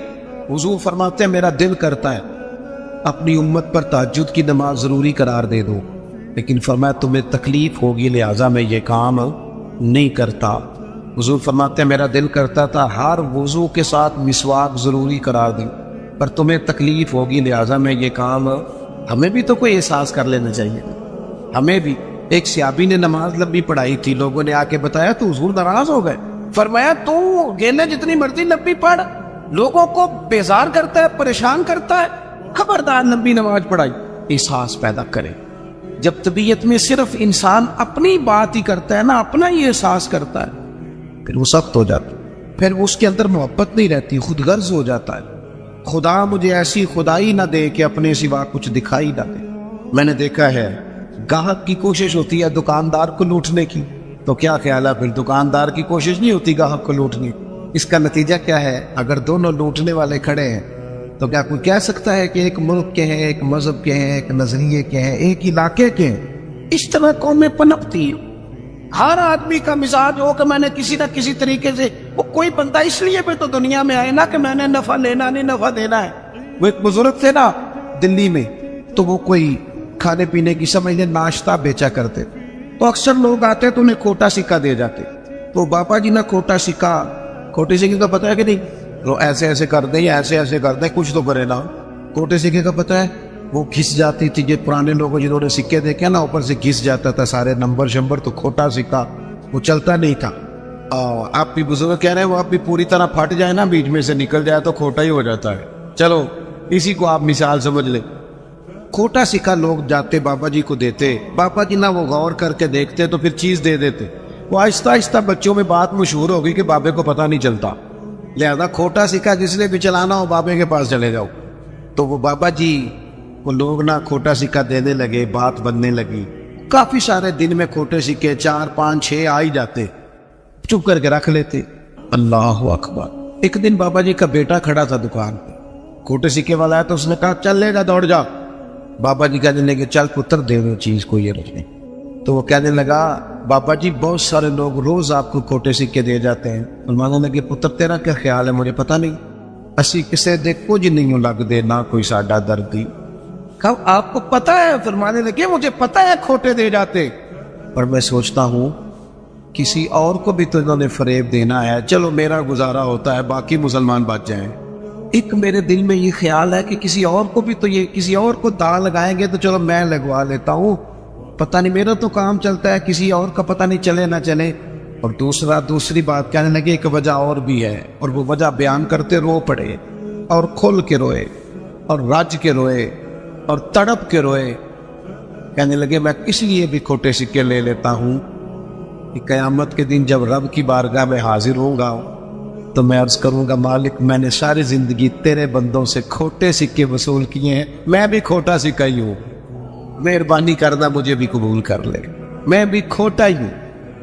A: حضور فرماتے ہیں میرا دل کرتا ہے اپنی امت پر تہجد کی نماز ضروری قرار دے دو، لیکن فرمایا تمہیں تکلیف ہوگی لہٰذا میں یہ کام نہیں کرتا۔ حضور فرماتے ہیں میرا دل کرتا تھا ہر وضو کے ساتھ مسواک ضروری قرار دیں، پر تمہیں تکلیف ہوگی لہٰذا میں یہ کام، ہمیں بھی تو کوئی احساس کر لینا چاہیے۔ ہمیں بھی ایک صحابی نے نماز لمبی پڑھائی تھی، لوگوں نے آ کے بتایا تو حضور ناراض ہو گئے، فرمایا تو گیلے جتنی مرضی لمبی پڑھ، لوگوں کو بیزار کرتا ہے، پریشان کرتا ہے، خبردار لمبی نماز پڑھائی۔ احساس پیدا کرے۔ جب طبیعت میں صرف انسان اپنی بات ہی کرتا ہے نا، اپنا ہی احساس کرتا ہے، پھر وہ سخت ہو جاتا ہے، پھر اس کے اندر محبت نہیں رہتی، خود غرض ہو جاتا ہے۔ خدا مجھے ایسی خدائی نہ دے کہ اپنے سوا کچھ دکھائی نہ دے۔ میں نے دیکھا ہے گاہک کی کوشش ہوتی ہے دکاندار کو لوٹنے کی، تو کیا خیال ہے پھر دکاندار کی کوشش نہیں ہوتی گاہک کو لوٹنے؟ اس کا نتیجہ کیا ہے؟ اگر دونوں لوٹنے والے کھڑے ہیں تو کیا کوئی کہہ سکتا ہے کہ ایک ملک کے ہیں، ایک مذہب کے ہیں، ایک نظریے کے ہیں، ایک علاقے کے ہیں؟ اس طرح قومیں پنپتی ہیں۔ ہر آدمی کا مزاج ہو کہ میں نے کسی نہ کسی طریقے سے، وہ کوئی بندہ اس لیے پہ تو دنیا میں آئے نا کہ میں نے نفع لینا نہیں نفع دینا ہے۔ وہ ایک بزرگ تھے نا دلی میں، تو وہ کوئی کھانے پینے کی سمجھ لیں ناشتہ بیچا کرتے، تو اکثر لوگ آتے تو انہیں کھوٹا سکہ دے جاتے، تو بابا جی نہ کھوٹا سکہ، کھوٹے سکے کا پتہ ہے کہ نہیں؟ تو ایسے ایسے کر دیں یا ایسے ایسے کر دیں، کچھ تو کرے نا۔ کھوٹے سکے کا پتہ ہے؟ وہ گھس جاتی تھی، جو پرانے لوگ جنہوں نے سکے دیکھے نا اوپر سے گھس جاتا تھا سارے نمبر شمبر، تو کھوٹا سکہ وہ چلتا نہیں تھا۔ آپ بھی بزرگ کہہ رہے ہیں وہ آپ بھی پوری طرح پھٹ جائے نا، بیچ میں سے نکل جائے تو کھوٹا ہی ہو جاتا ہے۔ چلو اسی کو آپ مثال سمجھ لیں۔ کھوٹا سکہ لوگ جاتے بابا جی کو دیتے، بابا جی نہ وہ غور کر کے دیکھتے تو پھر چیز دے دیتے۔ وہ آہستہ آہستہ بچوں میں بات مشہور ہو گئی کہ بابے کو پتہ نہیں چلتا، لہذا کھوٹا سکہ جس نے بھی چلانا ہو بابے کے پاس چلے جاؤ۔ تو وہ بابا جی وہ لوگ نہ کھوٹا سکہ دینے لگے، بات بننے لگی، کافی سارے دن میں کھوٹے سکے 4 5 6 آ ہی جاتے، چپ کر کے رکھ لیتے۔ اللہ اکبر۔ ایک دن بابا جی کا بیٹا کھڑا تھا دکان پہ، کھوٹے سکے والا ہے تو اس نے کہا چل لے جا دوڑ جا۔ بابا جی کہنے لگے چل پتر دے دو چیز کو یہ رکھنے۔ تو وہ کہنے لگا بابا جی بہت سارے لوگ روز آپ کو کھوٹے سکے دے جاتے ہیں۔ فرمانے لگے پتر تیرا کیا خیال ہے؟ مجھے پتہ نہیں، اسی کسے دے کچھ نہیں لگ دے نہ کوئی ساڈا درد دی۔ کہا آپ کو پتہ ہے؟ فرمانے لگے مجھے پتہ ہے کھوٹے دے جاتے، پر میں سوچتا ہوں کسی اور کو بھی تو انہوں نے فریب دینا ہے، چلو میرا گزارا ہوتا ہے باقی مسلمان بچ جائیں۔ ایک میرے دل میں یہ خیال ہے کہ کسی اور کو بھی تو، یہ کسی اور کو داغ لگائیں گے تو چلو میں لگوا لیتا ہوں، پتہ نہیں میرا تو کام چلتا ہے، کسی اور کا پتہ نہیں چلے نہ چلے۔ اور دوسری بات کہنے لگے ایک وجہ اور بھی ہے، اور وہ وجہ بیان کرتے رو پڑے، اور کھل کے روئے، اور رج کے روئے، اور تڑپ کے روئے۔ کہنے لگے میں اس لیے بھی کھوٹے سکے لے لیتا ہوں کہ قیامت کے دن جب رب کی بارگاہ میں حاضر ہوں گا تو میں عرض کروں گا مالک میں نے ساری زندگی تیرے بندوں سے کھوٹے سکے وصول کیے ہیں، میں بھی کھوٹا سکہ ہی ہوں، مہربانی کرنا مجھے بھی قبول کر لے، میں بھی کھوٹا ہی ہوں۔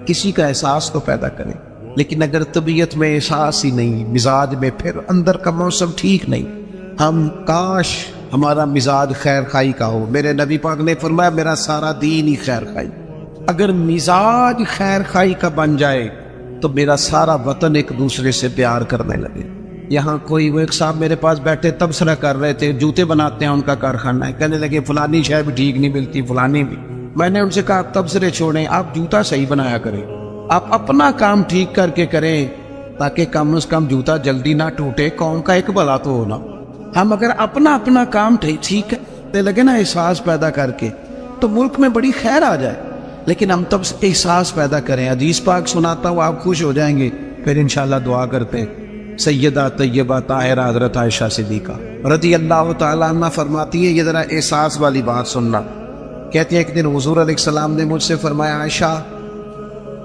A: کسی کا احساس تو پیدا کریں، لیکن اگر طبیعت میں احساس ہی نہیں، مزاج میں، پھر اندر کا موسم ٹھیک نہیں۔ ہم کاش ہمارا مزاج خیر خائی کا ہو۔ میرے نبی پاک نے فرمایا میرا سارا دین ہی خیر خائی۔ اگر مزاج خیر خائی کا بن جائے تو میرا سارا وطن ایک دوسرے سے پیار کرنے لگے۔ یہاں کوئی وہ ایک صاحب میرے پاس بیٹھے تبصرہ کر رہے تھے، جوتے بناتے ہیں ان کا کارخانہ ہے، کہنے لگے فلانی شے بھی ٹھیک نہیں ملتی، فلانی بھی۔ میں نے ان سے کہا تبصرے چھوڑیں، آپ جوتا صحیح بنایا کریں، آپ اپنا کام ٹھیک کر کے کریں تاکہ کم از کم جوتا جلدی نہ ٹوٹے، قوم کا ایک بھلا تو ہونا۔ ہم اگر اپنا کام ٹھیک کرتے لگے نا احساس پیدا کر کے تو ملک میں بڑی خیر آ جائے، لیکن ہم تب احساس پیدا کریں۔ حدیث پاک سناتا ہوں آپ خوش ہو جائیں گے، پھر انشاءاللہ دعا کرتے ہیں۔ سیدہ طیبہ طاہرہ حضرت عائشہ صدیقہ رضی اللہ تعالیٰ عنہ فرماتی ہے، یہ ذرا احساس والی بات سننا، کہتی ہے ایک دن حضور علیہ السلام نے مجھ سے فرمایا عائشہ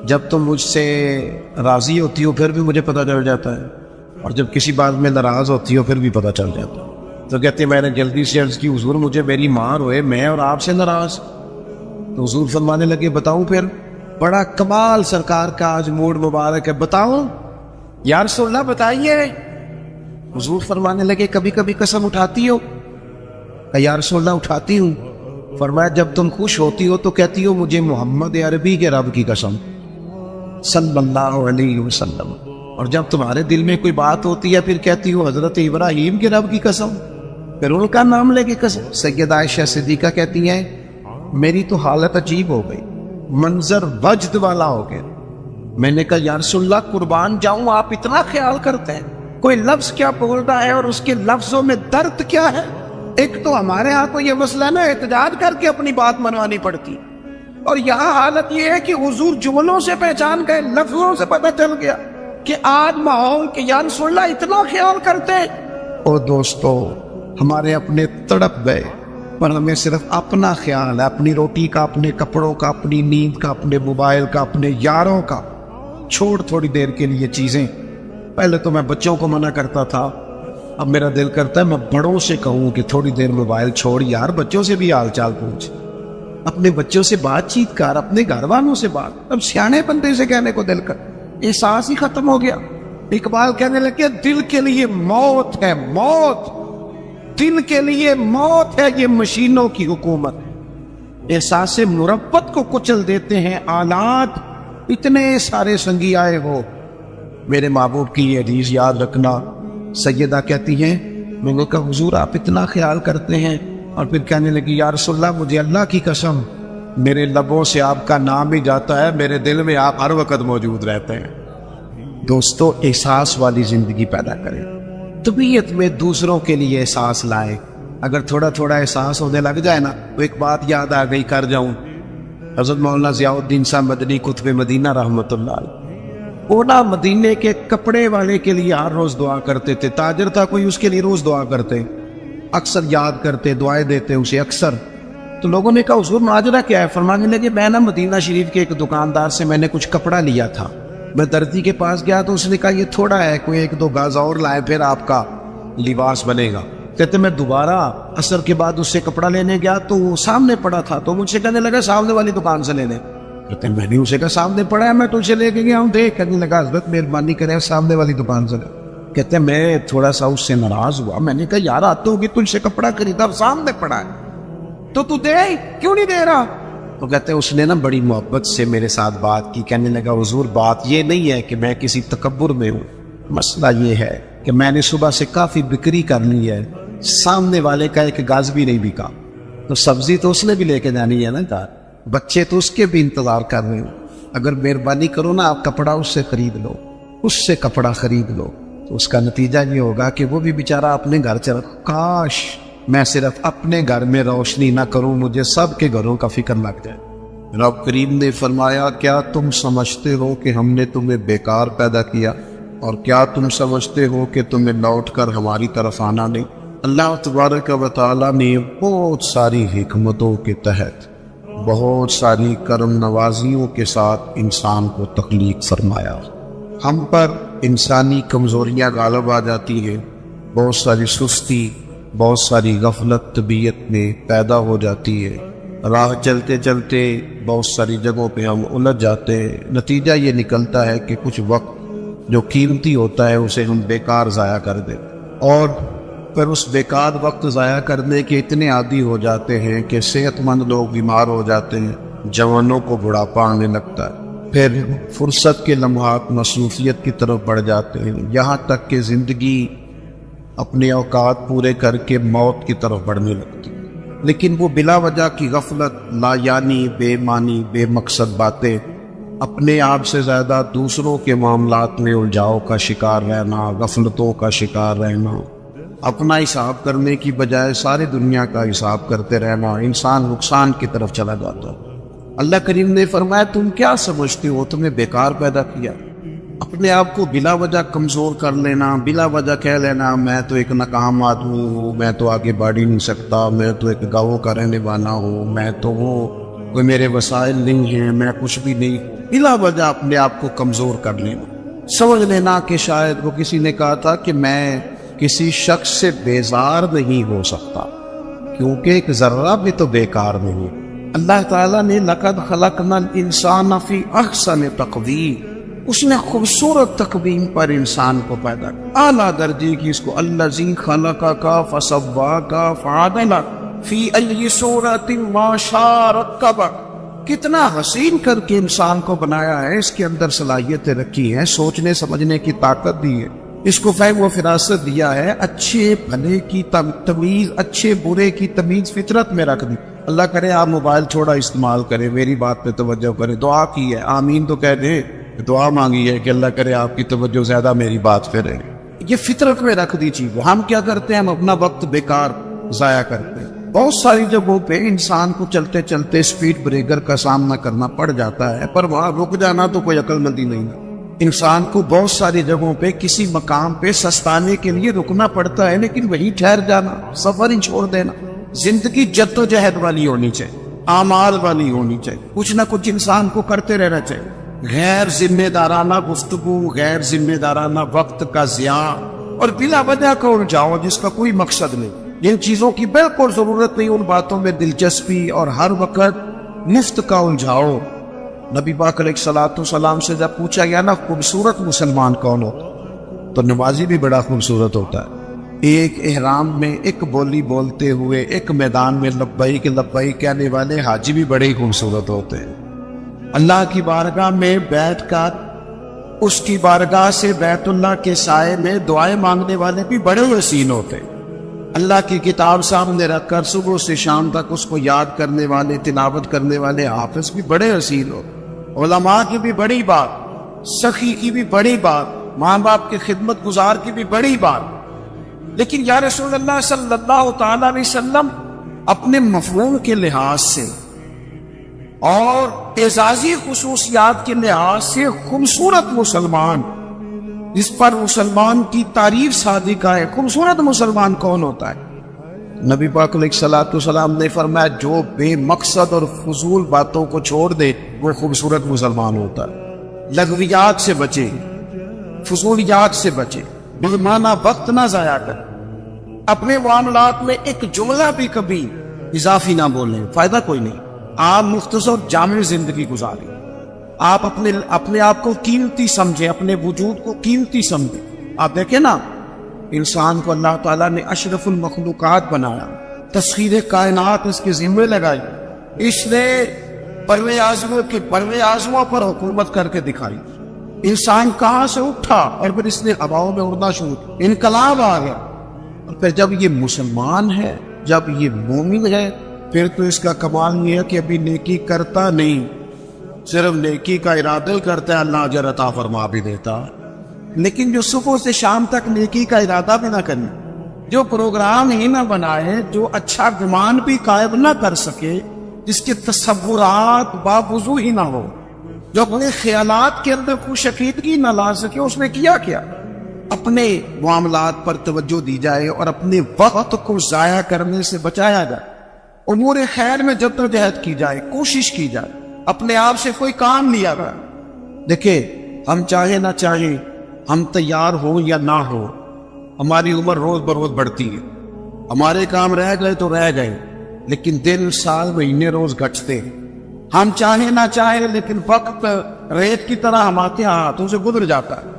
A: جب تم مجھ سے راضی ہوتی ہو پھر بھی مجھے پتہ چل جاتا ہے، اور جب کسی بات میں ناراض ہوتی ہو پھر بھی پتہ چل جاتا ہے۔ تو کہتے ہیں میں نے جلدی سے عرض کی حضور مجھے میری ماں روئے میں اور آپ سے ناراض، تو حضور فرمانے لگے بتاؤں پھر؟ بڑا کمال سرکار کا آج موڈ مبارک ہے، بتاؤں یا رسول اللہ بتائیے۔ حضور فرمانے لگے کبھی کبھی قسم اٹھاتی ہو؟ کہ یا رسول اللہ اٹھاتی ہوں۔ فرمایا جب تم خوش ہوتی ہو تو کہتی ہو مجھے محمد عربی کے رب کی قسم صلی اللہ علیہ وسلم، اور جب تمہارے دل میں کوئی بات ہوتی ہے پھر کہتی ہو حضرت ابراہیم کے رب کی قسم، پھر ان کا نام لے کے قسم۔ سیدہ عائشہ صدیقہ کہتی ہیں میری تو حالت عجیب ہو گئی، منظر وجد والا ہو گیا۔ میں نے کہا یا رسول اللہ قربان جاؤں آپ اتنا خیال کرتے ہیں، کوئی لفظ کیا بول رہا ہے اور اس کے لفظوں میں درد کیا ہے؟ ایک تو ہمارے ہاں تو یہ مسئلہ نا احتجاج کر کے اپنی بات منوانی پڑتی، اور یہاں حالت یہ ہے کہ حضور جملوں سے پہچان گئے، لفظوں سے پتہ چل گیا کہ آج ماحول کے یا رسول اللہ اتنا خیال کرتے ہیں۔ اور دوستو ہمارے اپنے تڑپ گئے، پر ہمیں صرف اپنا خیال ہے، اپنی روٹی کا، اپنے کپڑوں کا، اپنی نیند کا، اپنے موبائل کا، اپنے یاروں کا۔ چھوڑ تھوڑی دیر کے لیے چیزیں، پہلے تو میں بچوں کو منع کرتا تھا، اب میرا دل کرتا ہے میں بڑوں سے کہوں کہ تھوڑی دیر موبائل چھوڑ یار، بچوں سے بھی حال چال پوچھ، اپنے بچوں سے بات چیت کر، اپنے گھر والوں سے بات۔ اب سیانے بندے سے کہنے کو دل کر، احساس ہی ختم ہو گیا۔ اقبال کہنے لگے دل کے لیے موت ہے موت، دل کے لیے موت ہے یہ مشینوں کی حکومت، احساس مربت کو کچل دیتے ہیں آلات، اتنے سارے سنگی آئے ہو۔ میرے محبوب کی یہ حدیث یاد رکھنا۔ سیدہ کہتی ہیں میں نے کہا حضور آپ اتنا خیال کرتے ہیں، اور پھر کہنے لگی یا رسول اللہ مجھے اللہ کی قسم میرے لبوں سے آپ کا نام ہی جاتا ہے، میرے دل میں آپ ہر وقت موجود رہتے ہیں۔ دوستو احساس والی زندگی پیدا کریں، طبیعت میں دوسروں کے لیے احساس لائیں۔ اگر تھوڑا تھوڑا احساس ہونے لگ جائے نا تو ایک بات یاد آ گئی کر جاؤں، حضرت مولانا ضیاء الدین صاحب مدنی قطب مدینہ رحمۃ اللہ علیہ، وہ نا مدینے کے کپڑے والے کے لیے ہر روز دعا کرتے تھے، تاجر تھا کوئی اس کے لیے روز دعا کرتے، اکثر یاد کرتے، دعائیں دیتے اسے اکثر۔ تو لوگوں نے کہا حضور ماجرا کیا ہے؟ فرمانے لگے میں نا مدینہ شریف کے ایک دکاندار سے میں نے کچھ کپڑا لیا تھا، میں درزی کے پاس گیا تو اس نے کہا یہ تھوڑا ہے، کوئی ایک دو گاز اور لائے پھر آپ کا لباس بنے گا۔ کہتے میں دوبارہ عصر کے بعد اس سے کپڑا لینے گیا تو وہ سامنے پڑا تھا، تو مجھ سے کہنے لگا سامنے والی دکان سے لینے۔ کہتے میں نے اسے کہا سامنے پڑا ہے میں تجھ سے لے کے گیا ہوں دیکھ۔ کہنے لگا حضرت مہربانی کریں سامنے والی دکان سے لے۔ کہتے میں تھوڑا سا اس سے ناراض ہوا، میں نے کہا یار آتے ہوگی تجھ سے کپڑا خریدا سامنے پڑا ہے تو دے کیوں نہیں دے رہا؟ تو کہتے اس نے نا بڑی محبت سے میرے ساتھ بات کی، کہنے لگا حضور بات یہ نہیں ہے کہ میں کسی تکبر میں ہوں، مسئلہ یہ ہے کہ میں نے صبح سے کافی بکری کر لی ہے، سامنے والے کا ایک گاز بھی نہیں بکا، تو سبزی تو اس نے بھی لے کے جانی ہے نا گھر، بچے تو اس کے بھی انتظار کر رہے ہوں، اگر مہربانی کرو نا آپ کپڑا اس سے خرید لو، اس سے کپڑا خرید لو، تو اس کا نتیجہ یہ ہوگا کہ وہ بھی بیچارہ اپنے گھر چلا۔ کاش میں صرف اپنے گھر میں روشنی نہ کروں، مجھے سب کے گھروں کا فکر لگ جائے۔ رب کریم نے فرمایا کیا تم سمجھتے ہو کہ ہم نے تمہیں بیکار پیدا کیا، اور کیا تم سمجھتے ہو کہ تمہیں لوٹ کر ہماری طرف آنا نہیں؟ اللہ تبارک و تعالیٰ نے بہت ساری حکمتوں کے تحت بہت ساری کرم نوازیوں کے ساتھ انسان کو تخلیق فرمایا۔ ہم پر انسانی کمزوریاں غالب آ جاتی ہیں، بہت ساری سستی، بہت ساری غفلت طبیعت میں پیدا ہو جاتی ہے، راہ چلتے چلتے بہت ساری جگہوں پہ ہم الجھ جاتے ہیں، نتیجہ یہ نکلتا ہے کہ کچھ وقت جو قیمتی ہوتا ہے اسے ہم بیکار ضائع کر دیں، اور پھر اس بیکار وقت ضائع کرنے کے اتنے عادی ہو جاتے ہیں کہ صحت مند لوگ بیمار ہو جاتے ہیں، جوانوں کو بڑھاپا آنے لگتا ہے، پھر فرصت کے لمحات مصروفیت کی طرف بڑھ جاتے ہیں، یہاں تک کہ زندگی اپنے اوقات پورے کر کے موت کی طرف بڑھنے لگتی ہے۔ لیکن وہ بلا وجہ کی غفلت، لا یعنی، بے معنی، بے مقصد باتیں، اپنے آپ سے زیادہ دوسروں کے معاملات میں الجھاؤ کا شکار رہنا، غفلتوں کا شکار رہنا، اپنا حساب کرنے کی بجائے ساری دنیا کا حساب کرتے رہنا، انسان نقصان کی طرف چلا جاتا ہے۔ اللہ کریم نے فرمایا تم کیا سمجھتے ہو تمہیں بیکار پیدا کیا؟ اپنے آپ کو بلا وجہ کمزور کر لینا، بلا وجہ کہہ لینا میں تو ایک ناکام آدمی ہوں، میں تو آگے بڑھ ہی نہیں سکتا، میں تو ایک گاؤں کا رہنے والا ہوں، میں تو وہ کوئی میرے وسائل نہیں ہیں، میں کچھ بھی نہیں ہوں،
B: بلا وجہ اپنے آپ کو کمزور کر لینا، سمجھ لینا کہ شاید وہ کسی نے کہا تھا کہ میں کسی شخص سے بیزار نہیں ہو سکتا کیونکہ ایک ذرہ بھی تو بیکار نہیں۔ اللہ تعالیٰ نے لقد خلقنا الانسان فی احسن تقویم، اس نے خوبصورت تقویم پر انسان کو پیدا کیا، اعلیٰ درجے کی، اس کو الذی خلقک فسواک فعدلک فی ای صورت ما شاء رکبک، کتنا حسین کر کے انسان کو بنایا ہے، اس کے اندر صلاحیتیں رکھی ہیں، سوچنے سمجھنے کی طاقت دی ہے، اس کو فہم و فراست دیا ہے، اچھے بھلے کی تمیز، اچھے برے کی تمیز فطرت میں رکھ دی۔ اللہ کرے آپ موبائل تھوڑا استعمال کریں، میری بات پہ توجہ کریں، دعا کی ہے، آمین تو کہہ دیں، دعا مانگی ہے کہ اللہ کرے آپ کی توجہ زیادہ میری بات پہ رہے۔ یہ فطرت میں رکھ دی چیز۔ ہم کیا کرتے ہیں؟ ہم اپنا وقت بیکار ضائع کرتے ہیں۔ بہت ساری جگہوں پہ انسان کو چلتے چلتے سپیڈ بریکر کا سامنا کرنا پڑ جاتا ہے، پر وہاں رک جانا تو کوئی عقل مندی نہیں ہے۔ انسان کو بہت ساری جگہوں پہ کسی مقام پہ سستانے کے لیے رکنا پڑتا ہے، لیکن وہیں ٹھہر جانا، سفر ہی چھوڑ دینا۔ زندگی جد و جہد والی ہونی چاہیے، اعمال والی ہونی چاہیے، کچھ نہ کچھ انسان کو کرتے رہنا چاہیے۔ غیر ذمہ دارانہ گفتگو، غیر ذمہ دارانہ وقت کا ضیاع اور بلا وجہ کا الجھاؤ جس کا کوئی مقصد نہیں، جن چیزوں کی بالکل ضرورت نہیں، ان باتوں میں دلچسپی اور ہر وقت مفت کا الجھاؤ۔ نبی پاک علیہ الصلوۃ والسلام سے جب پوچھا گیا نا خوبصورت مسلمان کون ہوتا، تو نمازی بھی بڑا خوبصورت ہوتا ہے۔ ایک احرام میں ایک بولی بولتے ہوئے ایک میدان میں لبیک لبیک کہنے والے حاجی بھی بڑے خوبصورت ہوتے ہیں۔ اللہ کی بارگاہ میں بیٹھ کر اس کی بارگاہ سے بیت اللہ کے سائے میں دعائیں مانگنے والے بھی بڑے حسین ہوتے ہیں۔ اللہ کی کتاب سامنے رکھ کر صبح سے شام تک اس کو یاد کرنے والے، تلاوت کرنے والے حافظ بھی بڑے حسین ہوتے ہیں۔ علماء کی بھی بڑی بات، سخی کی بھی بڑی بات، ماں باپ کی خدمت گزار کی بھی بڑی بات۔ لیکن یا رسول اللہ صلی اللہ تعالی علیہ وسلم اپنے مفہوم کے لحاظ سے اور اعزازی خصوصیات کے لحاظ سے خوبصورت مسلمان، جس پر مسلمان کی تعریف صادقہ ہے، خوبصورت مسلمان کون ہوتا ہے؟ نبی پاک علیہ الصلوۃ والسلام نے فرمایا جو بے مقصد اور فضول باتوں کو چھوڑ دے وہ خوبصورت مسلمان ہوتا ہے۔ لغویات سے بچے، فضولیات سے بچے، بے معنی وقت نہ ضائع کریں، اپنے معاملات میں ایک جملہ بھی کبھی اضافی نہ بولیں، فائدہ کوئی نہیں۔ آپ مختصر جامع زندگی گزاریں، آپ اپنے آپ کو قیمتی سمجھیں، اپنے وجود کو قیمتی سمجھیں۔ آپ دیکھیں نا، انسان کو اللہ تعالیٰ نے اشرف المخلوقات بنایا، تسخیر کائنات اس کے ذمہ لگائی، اس نے پرو اعظموں پر حکومت کر کے دکھائی۔ انسان کہاں سے اٹھا اور پھر اس نے ہواؤں میں اڑنا شروع کیا، انقلاب آ گیا۔ اور پھر جب یہ مسلمان ہے، جب یہ مومن ہے، پھر تو اس کا کمال یہ ہے کہ ابھی نیکی کرتا نہیں، صرف نیکی کا ارادہ کرتا ہے، اللہ اجر عطا فرما بھی دیتا۔ لیکن جو صبح سے شام تک نیکی کا ارادہ بھی نہ کرے، جو پروگرام ہی نہ بنائے، جو اچھا گمان بھی قائم نہ کر سکے، جس کے تصورات باوضو ہی نہ ہو، جو اپنے خیالات کے اندر کوئی شکیدگی نہ لا سکے، اس نے کیا کیا؟ اپنے معاملات پر توجہ دی جائے اور اپنے وقت کو ضائع کرنے سے بچایا جائے، امور خیر میں جدوجہد کی جائے، کوشش کی جائے، اپنے آپ سے کوئی کام لیا جائے۔ دیکھیں، ہم چاہے نہ چاہیں، ہم تیار ہوں یا نہ ہو، ہماری عمر روز بروز بڑھتی ہے، ہمارے کام رہ گئے تو رہ گئے، لیکن دن سال مہینے روز گھٹتے ہیں۔ ہم چاہیں نہ چاہیں، لیکن وقت ریت کی طرح ہمارے ہاتھوں سے گزر جاتا ہے۔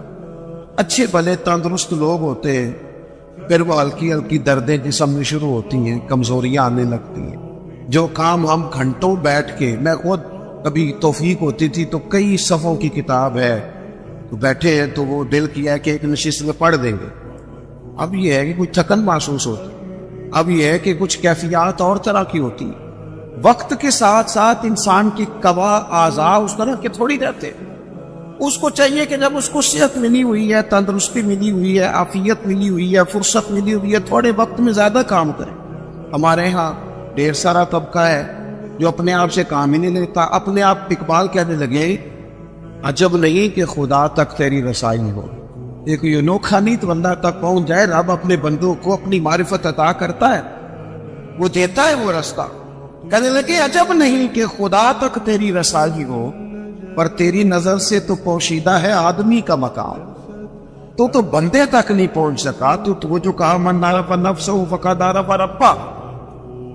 B: اچھے بھلے تندرست لوگ ہوتے ہیں، پھر وہ ہلکی ہلکی دردیں جسم میں شروع ہوتی ہیں، کمزوریاں آنے لگتی ہیں۔ جو کام ہم گھنٹوں بیٹھ کے، میں خود کبھی توفیق ہوتی تھی تو کئی صفحوں کی کتاب ہے، تو بیٹھے ہیں تو وہ دل کیا ہے کہ ایک نشست میں پڑھ دیں گے۔ اب یہ ہے کہ کچھ تھکن محسوس ہوتی، اب یہ ہے کہ کچھ کیفیات اور طرح کی ہوتی ہیں۔ وقت کے ساتھ ساتھ انسان کی قوا اعضاء اس طرح کے تھوڑی رہتے، اس کو چاہیے کہ جب اس کو صحت ملی ہوئی ہے، تندرستی ملی ہوئی ہے، عافیت ملی ہوئی ہے، فرصت ملی ہوئی ہے، تھوڑے وقت میں زیادہ کام کرے۔ ہمارے ہاں ڈھیر سارا طبقہ ہے جو اپنے آپ سے کام ہی نہیں لیتا، اپنے آپ اقبال کہنے لگے عجب نہیں کہ خدا تک تیری رسائی ہو۔ ایک یہ انوکھا نہیں تو اللہ تک پہنچ جائے۔ رب اپنے بندوں کو اپنی معرفت عطا کرتا ہے، وہ دیتا ہے وہ رستہ۔ کہنے لگے عجب نہیں کہ خدا تک تیری رسائی ہو، پر تیری نظر سے تو پوشیدہ ہے آدمی کا مقام، تو بندے تک نہیں پہنچ سکا۔ تو جو کہا من عرف نفسہ فقد عرف ربہ،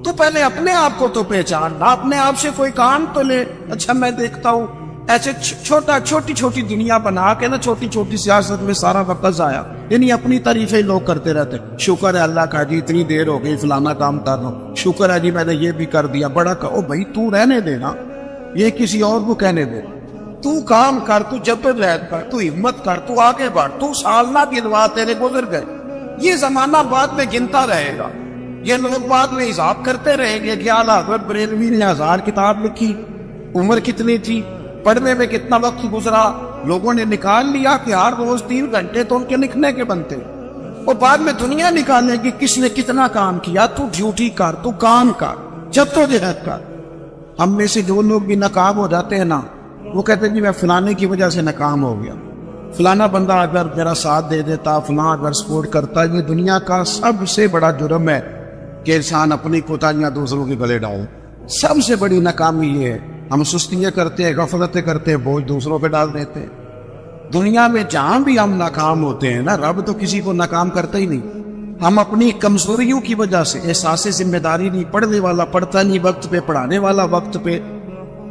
B: تو پہلے اپنے آپ کو تو پہچان نہ، اپنے آپ سے کوئی کام تو لے۔ اچھا میں دیکھتا ہوں ایسے چھوٹی چھوٹی دنیا بنا کے نا، چھوٹی چھوٹی سیاست میں سارا وقت ضائع، یعنی اپنی تعریفیں لوگ کرتے رہتے، شکر ہے اللہ کا جی اتنی دیر ہو گئی فلانا کام کر رہا ہوں، شکر ہے جی میں نے یہ بھی کر دیا، بڑا کہو بھائی تو رہنے دینا، یہ کسی اور کو کہنے دے، تو کام کر، تو جدوجہد کر، تو ہمت کر، تو آگے بڑھ، تو سال نہ گنوا تیرے گزر گئے، یہ زمانہ بعد میں گنتا رہے گا، یہ لوگ بعد میں حساب کرتے رہیں گے کہ اعلیٰ حضرت بریلوی نے 1000 کتاب لکھی، عمر کتنی تھی، پڑھنے میں کتنا وقت گزرا، لوگوں نے نکال لیا کہ ہر روز 3 گھنٹے تو ان کے لکھنے کے بنتے، اور بعد میں دنیا نکالنے کی کس نے کتنا کام کیا۔ تو ڈیوٹی کر، تو کام کر، جدوجہد کر۔ ہم میں سے جو لوگ بھی ناکام ہو جاتے ہیں نا، وہ کہتے ہیں جی میں فلانے کی وجہ سے ناکام ہو گیا، فلانا بندہ اگر میرا ساتھ دے دیتا، فلاں اگر سپورٹ کرتا۔ یہ دنیا کا سب سے بڑا جرم ہے کہ انسان اپنی کوتاہیاں دوسروں کے گلے ڈالے۔ سب سے بڑی ناکامی یہ ہے، ہم سستیاں کرتے ہیں، غفلتیں کرتے ہیں، بوجھ دوسروں پہ ڈال دیتے ہیں۔ دنیا میں جہاں بھی ہم ناکام ہوتے ہیں نا، رب تو کسی کو ناکام کرتا ہی نہیں، ہم اپنی کمزوریوں کی وجہ سے، احساس ذمہ داری نہیں، پڑھنے والا پڑھتا نہیں وقت پہ، پڑھانے والا وقت پہ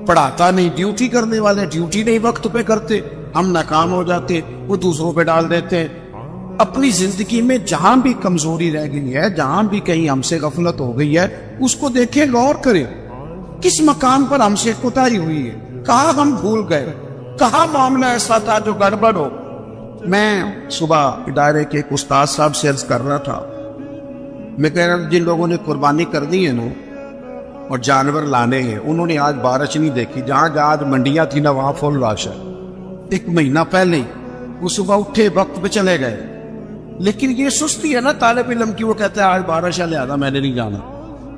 B: پڑھاتا نہیں، ڈیوٹی کرنے والے ڈیوٹی نہیں وقت پہ کرتے، ہم ناکام ہو جاتے، وہ دوسروں پہ ڈال دیتے ہیں۔ اپنی زندگی میں جہاں بھی کمزوری رہ گئی ہے، جہاں بھی کہیں ہم سے غفلت ہو گئی ہے، اس کو دیکھیں، غور کریں، کس مقام پر ہم سے کوتاہی ہوئی ہے، کہاں ہم بھول گئے، کہاں معاملہ ایسا تھا جو گڑبڑ ہو۔ میں صبح ادارے کے ایک استاد صاحب سے عرض کر رہا تھا، میں کہہ رہا جن لوگوں نے قربانی کرنی ہے نا اور جانور لانے ہیں، انہوں نے آج بارش نہیں دیکھی، جہاں آج منڈیاں تھی نا وہاں فل رش ہے۔ 1 مہینہ پہلے وہ صبح اٹھے وقت پہ چلے گئے، لیکن یہ سستی ہے نا طالب علم کی، وہ کہتے ہیں آج بارش ہے لہذا میں نے نہیں جانا۔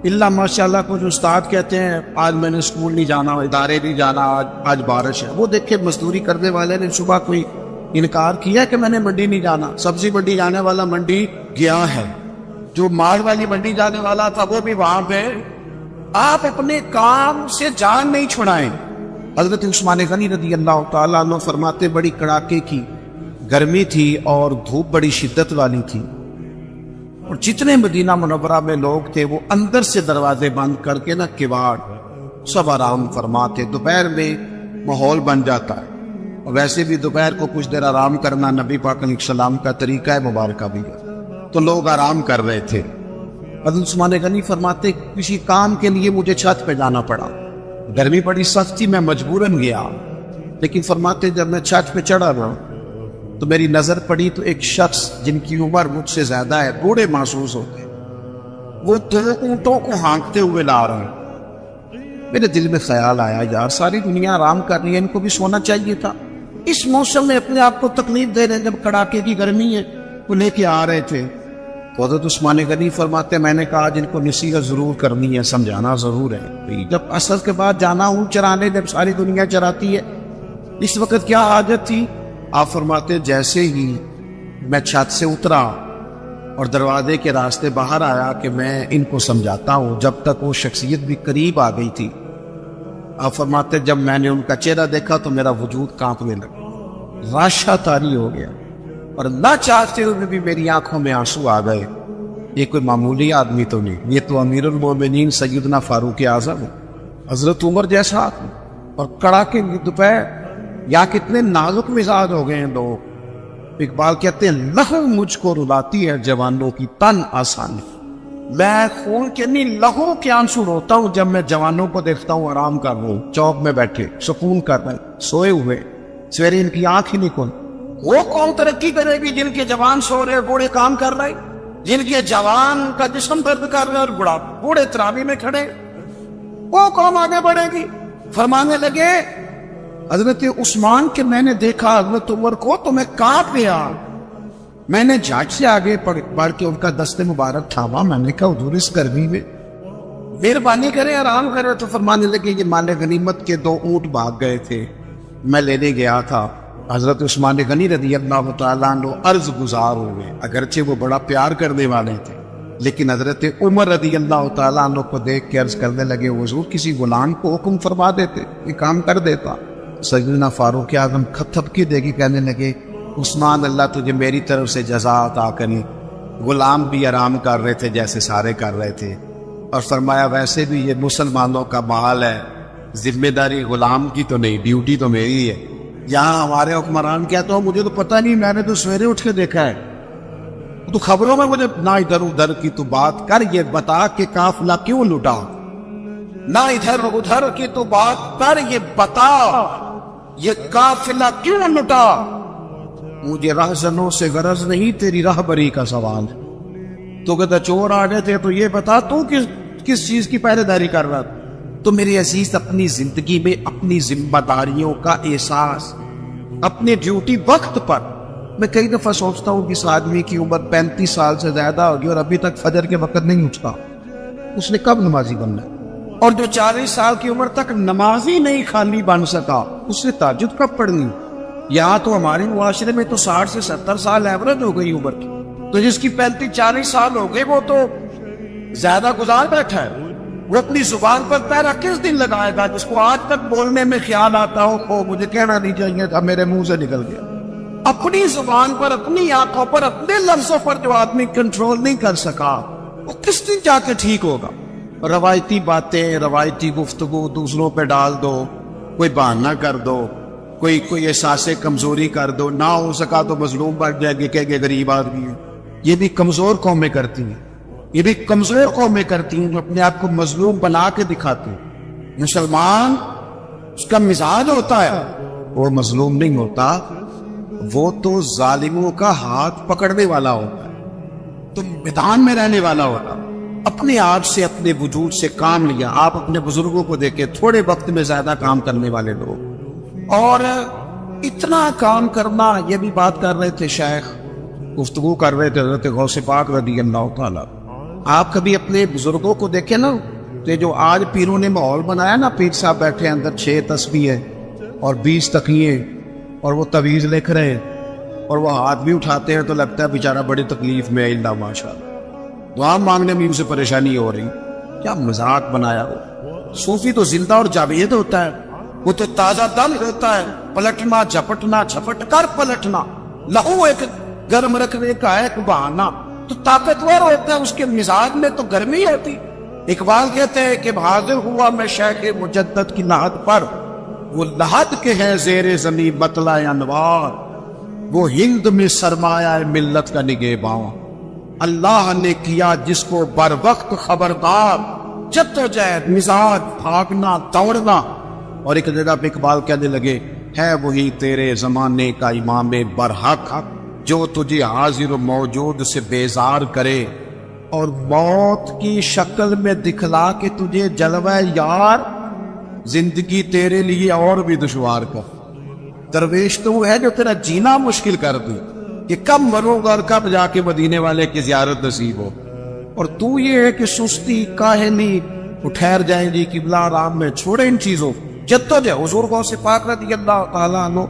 B: اللہ ماشاءاللہ کچھ استاد کہتے ہیں آج میں نے اسکول نہیں جانا، ادارے نہیں جانا، آج بارش ہے۔ وہ دیکھے مزدوری کرنے والے نے صبح کوئی انکار کیا کہ میں نے منڈی نہیں جانا، سبزی منڈی جانے والا منڈی گیا ہے، جو مال والی منڈی جانے والا تھا وہ بھی وہاں پہ۔ آپ اپنے کام سے جان نہیں چھڑائیں۔ حضرت عثمان غنی رضی اللہ تعالیٰ عنہ فرماتے بڑی کڑاکے کی گرمی تھی اور دھوپ بڑی شدت والی تھی، اور جتنے مدینہ منورہ میں لوگ تھے وہ اندر سے دروازے بند کر کے نا کواڑ سب آرام فرماتے۔ دوپہر میں ماحول بن جاتا ہے، اور ویسے بھی دوپہر کو کچھ دیر آرام کرنا نبی پاک علیہ السلام کا طریقہ ہے مبارکہ بھی ہے، تو لوگ آرام کر رہے تھے۔ حضرت عثمان غنی فرماتے کسی کام کے لیے مجھے چھت پہ جانا پڑا، گرمی بڑی سخت تھی، میں مجبوراً گیا، لیکن فرماتے جب میں چھت پہ چڑھا نا تو میری نظر پڑی تو ایک شخص جن کی عمر مجھ سے زیادہ ہے، بوڑھے محسوس ہوتے، وہ 2 اونٹوں کو ہانکتے ہوئے لا رہے ہیں۔ میرے دل میں خیال آیا یار ساری دنیا آرام کر رہی ہے، ان کو بھی سونا چاہیے تھا، اس موسم میں اپنے آپ کو تکلیف دے رہے ہیں، جب کڑاکے کی گرمی ہے وہ لے کے آ رہے تھے۔ تو حضرت عثمان غنی فرماتے میں نے کہا جن کو نصیحت ضرور کرنی ہے، سمجھانا ضرور ہے، جب عصر کے بعد جانا اونٹ چرانے، جب ساری دنیا چراتی ہے، اس وقت کیا حاجت تھی؟ آپ فرماتے جیسے ہی میں چھت سے اترا اور دروازے کے راستے باہر آیا کہ میں ان کو سمجھاتا ہوں، جب تک وہ شخصیت بھی قریب آ گئی تھی، آپ فرماتے جب میں نے ان کا چہرہ دیکھا تو میرا وجود کانپنے لگا، راشا طاری ہو گیا، اور نہ چاہتے ہوئے بھی میری آنکھوں میں آنسو آ گئے۔ یہ کوئی معمولی آدمی تو نہیں، یہ تو امیر المومنین سیدنا فاروق اعظم ہے، حضرت عمر جیسا آدمی، اور کڑاکے کی دوپہر، یا کتنے نازک مزاج ہو گئے ہیں لوگ۔ اقبال کہتے ہیں لہو مجھ کو رلاتی ہے جوانوں کی تن آسانی، میں خون کے نہیں لہو کے آنسو روتا ہوں جب میں جوانوں کو دیکھتا ہوں آرام کر رہا ہوں، چوک میں بیٹھے سکون کر رہے ہیں، سوئے ہوئے، سویرے ان کی آنکھ ہی نہیں کھل۔ وہ قوم ترقی کرے گی جن کے جوان سو رہے، بوڑھے کام کر رہے، جن کے جوان کا جسم درد کر رہے اور بوڑھے تراوی میں کھڑے، وہ قوم آگے بڑھے گی۔ فرمانے لگے حضرت عثمان کہ میں نے دیکھا حضرت عمر کو تو میں کانپ گیا، میں نے جھاگ سے آگے بڑھ کے ان کا دست مبارک تھاما، میں نے کہا حضور اس گرمی میں مہربانی کریں آرام کریں۔ تو فرمانے لگے یہ مال غنیمت کے 2 اونٹ بھاگ گئے تھے، میں لینے گیا تھا۔ حضرت عثمان غنی رضی اللہ تعالیٰ عنہ عرض گزار ہوئے، اگرچہ وہ بڑا پیار کرنے والے تھے، لیکن حضرت عمر رضی اللہ تعالیٰ عنہ کو دیکھ کے عرض کرنے لگے حضور کسی غلام کو حکم فرما دیتے، یہ کام کر دیتا۔ سیدنا فاروق اعظم تھپکی دے کے کہنے لگے عثمان اللہ تجھے میری طرف سے جزا عطا کرے، غلام بھی آرام کر رہے تھے جیسے سارے کر رہے تھے، اور فرمایا ویسے بھی یہ مسلمانوں کا مال ہے، ذمہ داری غلام کی تو نہیں، ڈیوٹی تو میری ہے۔ یہاں ہمارے حکمران کیا تو مجھے تو پتہ نہیں، میں نے تو سویرے اٹھ کے دیکھا ہے، تو خبروں میں مجھے نہ ادھر ادھر کی تو بات کر، یہ بتا کہ قافلہ کیوں لٹا، نہ ادھر ادھر کی تو بات کر، یہ بتا یہ قافلہ کیوں لٹا۔ مجھے رہزنوں سے غرض نہیں، تیری راہبری کا سوال ہے۔ تو کہتا چور آ گئے تھے تو یہ بتا تو کس چیز کی پہرے داری کر رہا تھا؟ تو میرے عزیز اپنی زندگی میں اپنی ذمہ داریوں کا احساس، اپنی ڈیوٹی وقت پر، میں کئی دفعہ سوچتا ہوں کہ اس آدمی کی عمر 35 سال سے زیادہ ہوگی اور ابھی تک فجر کے وقت نہیں اٹھتا، اس نے کب نمازی بننا ہے؟ اور جو 40 سال کی عمر تک نمازی نہیں خالی بن سکا، اس نے تہجد کب پڑھنی؟ یہاں تو ہمارے معاشرے میں تو 60 سے 70 سال ایوریج ہو گئی عمر کی، تو جس کی 35-40 سال ہو گئے وہ تو زیادہ گزار بیٹھا ہے، وہ اپنی زبان پر پیرا کس دن لگائے گا؟ جس کو آج تک بولنے میں خیال آتا ہو مجھے کہنا نہیں چاہیے تھا، میرے منہ سے نکل گیا۔ اپنی زبان پر، اپنی آنکھوں پر، اپنے لفظوں پر جو آدمی کنٹرول نہیں کر سکا، وہ کس دن جا کے ٹھیک ہوگا؟ روایتی باتیں، روایتی گفتگو دوسروں پہ ڈال دو، کوئی بہانہ کر دو، کوئی احساس کمزوری کر دو، نہ ہو سکا تو مظلوم بن جائے گی، کہ غریب آدمی ہے۔ یہ بھی کمزور قومیں کرتی ہیں، یہ بھی کمزور قومیں کرتی ہیں جو اپنے آپ کو مظلوم بنا کے دکھاتے ہیں۔ مسلمان اس کا مزاج ہوتا ہے، وہ مظلوم نہیں ہوتا، وہ تو ظالموں کا ہاتھ پکڑنے والا ہوتا ہے، تو میدان میں رہنے والا ہوتا ہے۔ اپنے آپ سے، اپنے وجود سے کام لیا۔ آپ اپنے بزرگوں کو دیکھیں، تھوڑے وقت میں زیادہ کام کرنے والے لوگ، اور اتنا کام کرنا، یہ بھی بات کر رہے تھے شیخ، گفتگو کر رہے تھے حضرت غوث پاک رضی اللہ تعالیٰ۔ آپ کبھی اپنے بزرگوں کو دیکھیں نا، تو جو آج پیروں نے ماحول بنایا نا، پیر صاحب بیٹھے اندر 6 تسبیح ہے اور 20 تقیے، اور وہ تویز لکھ رہے ہیں، اور وہ ہاتھ بھی اٹھاتے ہیں تو لگتا ہے بیچارہ بڑی تکلیف میں ہے، اللہ ماشاء اللہ، دعا مانگنے میں اسے پریشانی ہو رہی۔ کیا مذاق بنایا ہو؟ صوفی تو زندہ اور جاوید ہوتا ہے، وہ تو تازہ دم ہوتا ہے، پلٹنا جھپٹنا، جھپٹ کر پلٹنا، لہو ایک گرم رکھنے کا ایک بہانہ، تو طاقتور ہوتا ہے، اس کے مزاج میں تو گرمی ہوتی۔ اقبال کہتے ہیں کہ حاضر ہوا میں شیخ مجدد کی لحد پر، وہ لحد کے ہیں زیر زمین بطلع انوار، وہ ہند میں سرمایہ ملت کا نگہباں، اللہ نے کیا جس کو بر وقت خبردار، جدوجہد، مزاج، بھاگنا دوڑنا۔ اور ایک جگہ پہ اقبال کہنے لگے، ہے وہی تیرے زمانے کا امام برحق جو تجھے حاضر و موجود سے بیزار کرے اور موت کی شکل میں دکھلا کے تجھے جلوہ یار زندگی تیرے لیے اور بھی دشوار کر۔ درویش تو وہ ہے جو تیرا جینا مشکل کر دے کہ کب مروں گا اور کب جا کے مدینے والے کی زیارت نصیب ہو، اور تو یہ ہے کہ سستی کاہلی، وہ ٹھہر جائیں گی قبلہ آرام میں، چھوڑے ان چیزوں، جدوجہد۔ حضور غوث پاک رضی اللہ تعالیٰ عنہ